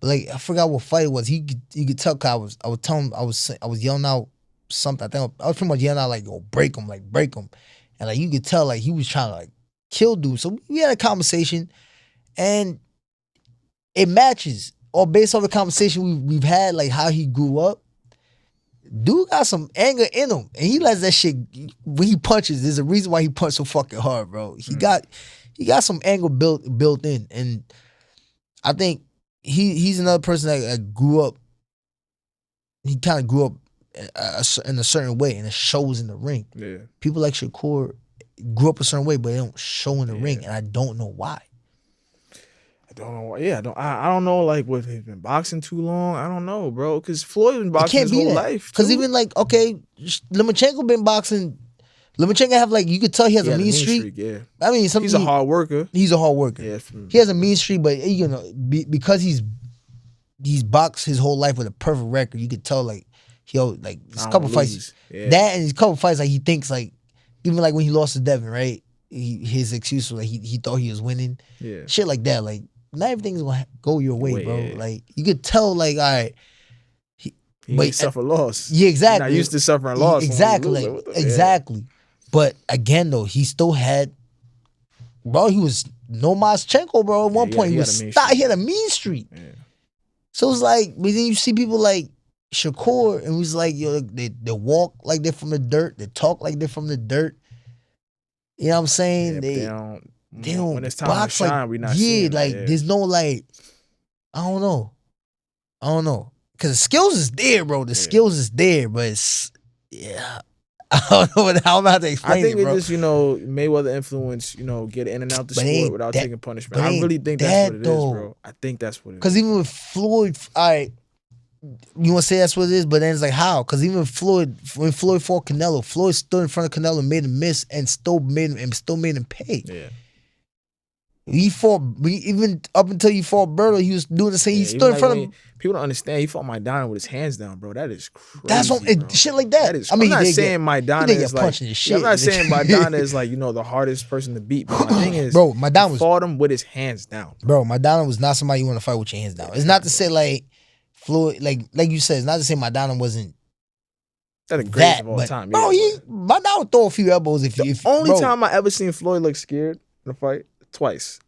But like, I forgot what fight it was. You could tell, cause I was telling him, I was yelling out something. I think I was pretty much yelling out like, "Yo, break him," and like you could tell like he was trying to like kill dude. So we had a conversation, and it matches all based off the conversation we've had, like how he grew up. Dude got some anger in him, and he lets that shit when he punches. There's a reason why he punched so fucking hard, bro. He got some anger built in, and I think he's another person that grew up. He kind of grew up in a certain way, and it shows in the ring. Yeah, people like Shakur grew up a certain way, but they don't show in the ring, and I don't know why. I don't know why. Yeah, I don't know. Like, what, he's been boxing too long? I don't know, bro. Because Floyd been boxing his whole life. Because even like, okay, Lomachenko been boxing. Lomachenko have like, you could tell he has a mean streak. Yeah, I mean, he's a hard worker. He's a hard worker. Yeah, he has a mean streak, but you know, because he's boxed his whole life with a perfect record. You could tell like like a couple fights, that and his couple fights, like he thinks like, even like when he lost to Devin, right? His excuse was like he thought he was winning. Yeah, shit like that. Like, not everything's gonna go your way, bro. Yeah. Like, you could tell, like, all right, he suffer loss. Yeah, exactly. He's not used to suffering loss. Exactly, exactly. But again, though, he still had, bro. He was no Moschenko, bro. At one point, he had a mean streak. Yeah. So it's like, but then you see people like Shakur, and he's like, yo, they walk like they're from the dirt, they talk like they're from the dirt. You know what I'm saying? Yeah, they don't when it's time box to shine, like, we not seeing like there's no like, I don't know, because the skills is there, bro. The skills is there, but it's I don't know how to explain it, I think bro. It's just, Mayweather influence, get in and out the sport without taking punishment. I really think that's what it is, bro. I think that's what it is. Because even with Floyd, all right, you want to say that's what it is, but then it's like, how? Because even when Floyd fought Canelo, Floyd stood in front of Canelo and made him miss and still made him pay. Yeah. He fought, even up until he fought Berto, he was doing the same. He stood in front of him. People don't understand. He fought Maidana with his hands down, bro. That is crazy. That's what, shit like that. That is, I'm not saying Maidana is like, I'm not saying Maidana is like, the hardest person to beat. But my thing is, bro, Maidana fought him with his hands down. Bro, Maidana was not somebody you want to fight with your hands down. It's not to say like Floyd, like you said, it's not to say Maidana wasn't the greatest of all time. Bro, Maidana would throw a few elbows if the only time I ever seen Floyd look scared in a fight, twice.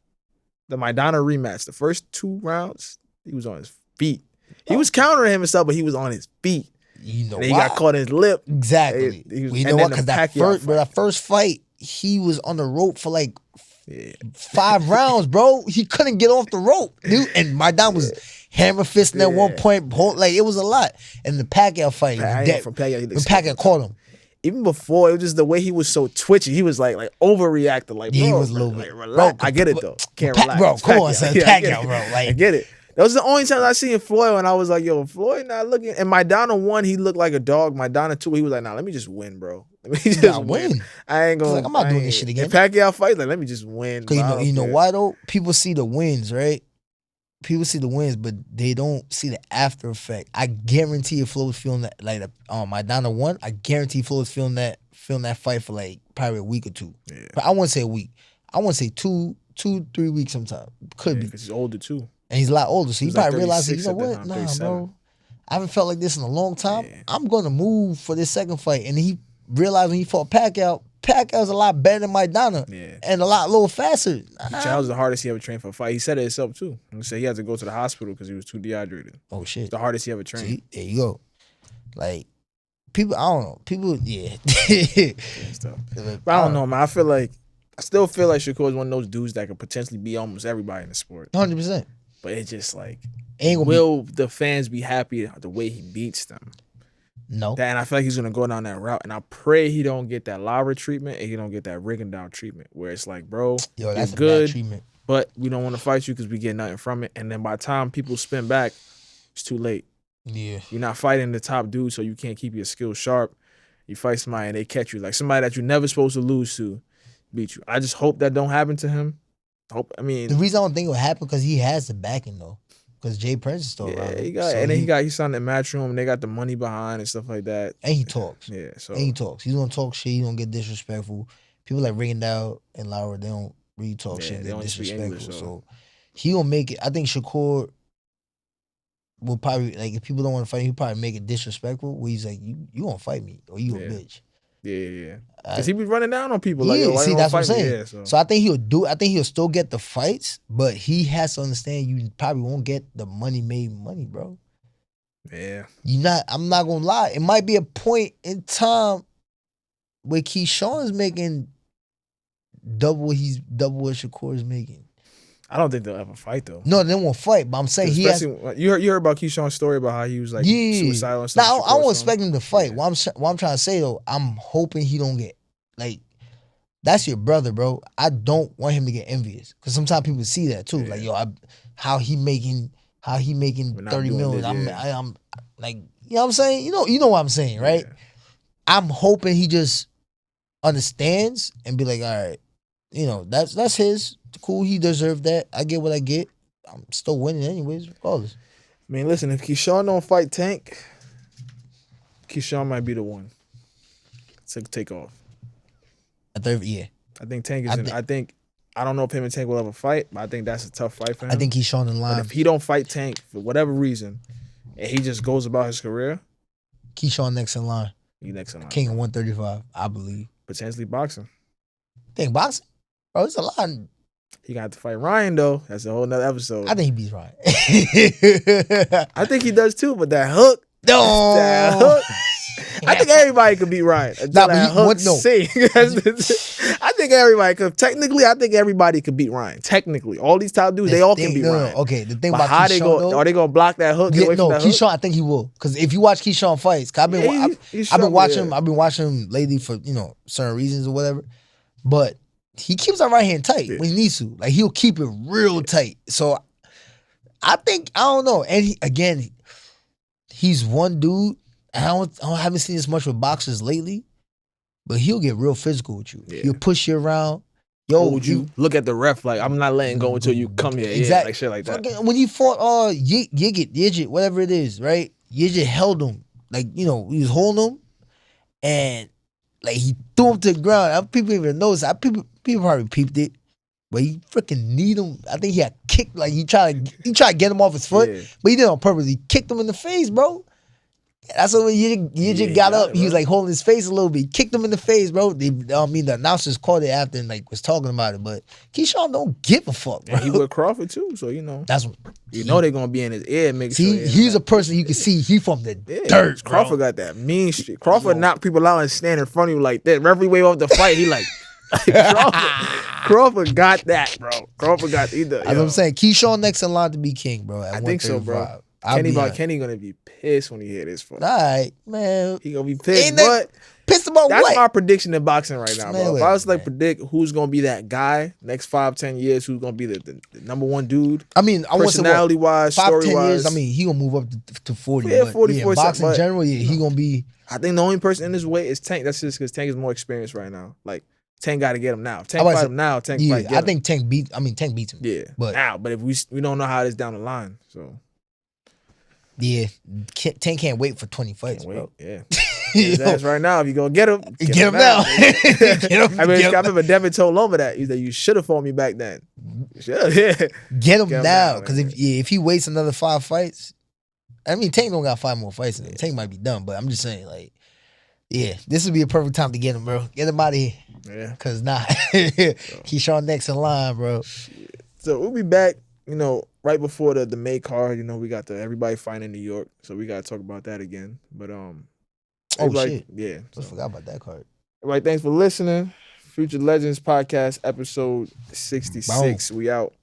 The Maidana rematch, the first 2 rounds, he was on his feet. He was countering him and stuff, but he was on his feet. You know, and he got caught in his lip. Exactly. You know what? Because that first fight, he was on the rope for like 5 rounds, bro. He couldn't get off the rope, dude. And Maidana was hammer fisting at one point. Like, it was a lot. And the Pacquiao fight, when Pacquiao caught him. Even before, it was just the way he was so twitchy. He was like overreacting. Like, bro, he was a little bit. Relax. Bro, I get it though. Can't relax. Bro, come on, son. Pacquiao, bro. Like, I get it. That was the only time I seen Floyd when I was like, yo, Floyd not looking. And Maidana 1, he looked like a dog. Maidana 2, he was like, nah, let me just win, bro. Let me just win. I ain't gonna. I'm not doing this shit again. And Pacquiao fight, like, let me just win. Because you know why though? People see the wins, right? People see the wins, but they don't see the after effect. I guarantee if Flo was feeling that, like Maidana 1, I guarantee Flo was feeling that fight for like probably a week or 2. Yeah. But I wouldn't say a week. I want to say 2-3 weeks sometime. Could be. Because he's older too. And he's a lot older, so he probably realized, you know what? Nah, bro. I haven't felt like this in a long time. Yeah. I'm going to move for this second fight. And he realized when he fought Pacquiao's a lot better than Maidana. Yeah. And a little faster. He challenged the hardest he ever trained for a fight. He said it himself too. He said he had to go to the hospital because he was too dehydrated. Oh, shit. It's the hardest he ever trained. See, there you go. Like, people, I don't know. People, yeah. But I don't know, man. I still feel like Shakur is one of those dudes that could potentially be almost everybody in the sport. 100%. But it's just like, will the fans be happy the way he beats them? No. And I feel like he's going to go down that route. And I pray he don't get that Lara treatment and he don't get that Rigondeaux treatment where it's like, bro, that's you're good, bad treatment. But we don't want to fight you because we get nothing from it. And then by the time people spin back, it's too late. Yeah. You're not fighting the top dude, so you can't keep your skills sharp. You fight somebody and they catch you. Like somebody that you're never supposed to lose to beat you. I just hope that don't happen to him. The reason I don't think it will happen because he has the backing though. because Jay Prince is still around. He signed at Matchroom. And they got the money behind and stuff like that. And he talks. Yeah, so and he talks. He's gonna talk shit. He's gonna get disrespectful. People like Ringendow and Laura, they don't really talk shit. They're disrespectful. English, so he gonna make it. I think Shakur will probably, like, if people don't want to fight him, he'll probably make it disrespectful. Where he's like, you gonna fight me or you a bitch. Yeah. Because he be running down on people. Yeah, like, see, that's what I'm saying. Yeah, so I think I think he'll still get the fights, but he has to understand you probably won't get the money, bro. Yeah. I'm not gonna lie. It might be a point in time where Keyshawn's making double what Shakur is making. I don't think they'll ever fight though. No, they won't fight. But I'm saying he has. You heard about Keyshawn's story about how he was like suicidal and stuff. Now I won't expect him to fight. Yeah. What I'm trying to say though, I'm hoping he don't get, like, that's your brother, bro. I don't want him to get envious because sometimes people see that too. Yeah. Like, yo, how he making 30 million. I'm like, you know what I'm saying? You know what I'm saying, right? Yeah. I'm hoping he just understands and be like, all right, that's his. Cool, he deserved that. I get what I get. I'm still winning anyways, regardless. I mean, listen, if Keyshawn don't fight Tank, Keyshawn might be the one to take off. I think Tank is I don't know if him and Tank will ever fight, but I think that's a tough fight for him. I think Keyshawn in line. But if he don't fight Tank for whatever reason, and he just goes about his career, Keyshawn next in line. He next in line. King of 135, I believe. Potentially boxing. Think boxing? Bro, it's a lot. He got to fight Ryan, though. That's a whole nother episode. I think he beats Ryan. I think he does, too, but that hook. No. That hook. I think everybody could beat Ryan. I think everybody could. Technically, I think everybody could beat Ryan. Technically. All these top dudes, they all can beat Ryan. Okay, the thing but about how Keyshawn, are they going to block that hook? Keyshawn, I think he will. Because if you watch Keyshawn fights, I've been watching him lately for, certain reasons or whatever. But he keeps that right hand tight when he needs to. Like, he'll keep it real tight. So I don't know. And he's one dude. I haven't seen this much with boxers lately, but he'll get real physical with you. Yeah. He'll push you around. Hold you. Look at the ref like, I'm not letting go until you come here. Exactly. Yeah, like shit like that. When he fought Yigit, whatever it is, right? Yigit held him. Like, he was holding him, and like he threw him to the ground. People even noticed. People probably peeped it, but he freaking kneed him. I think he had kicked. Like, he tried to get him off his foot, but he did it on purpose. He kicked him in the face, bro. That's when Yigit got up. He was like holding his face a little bit. He kicked him in the face, bro. The announcers called it after and like was talking about it. But Keyshawn don't give a fuck, bro. And he with Crawford too, so that's what they're gonna be in his ear. He's a person you can see. He from the dirt. Crawford got that mean streak. Crawford knocked people out and stand in front of you like that. Referee wave off the fight. He like Crawford got that, bro. Crawford got either. That's what I'm saying. Keyshawn next in line to be king, bro. I think so, bro. Kenny gonna be pissed when he hear this fight. All right, man. He gonna be pissed, but pissed about that's what? my prediction in boxing right now, bro. If I was to predict who's gonna be that guy next 5-10 years, who's gonna be the number one dude. I mean, personality wise, story 5-10 wise. years. I mean, he gonna move up to 40. Yeah, 40, 40. Boxing in general, he gonna be. I think the only person in this weight is Tank. That's just because Tank is more experienced right now. Like, Tank got to get him now. If Tank fight him now, Tank might get him. I think Tank beats him. Yeah, but if we don't know how it is down the line, so. Yeah, Tank can't wait for 20 fights, bro. Yeah. That's right now. If you gonna get him now. Get him. I remember Devin told Loma that. He said, you should have fought me back then. Yeah. Get him now. Because if he waits another 5 fights, I mean, Tank don't got 5 more fights in him. Tank might be done, but I'm just saying, like, this would be a perfect time to get him, bro. Get him out of here. Yeah. Because Keyshawn next in line, bro. Shit. So we'll be back, right before the May card. We got the everybody fighting in New York. So we got to talk about that again. But, shit. Yeah. I forgot about that card. Everybody, thanks for listening. Future Legends Podcast, episode 66. Boom. We out.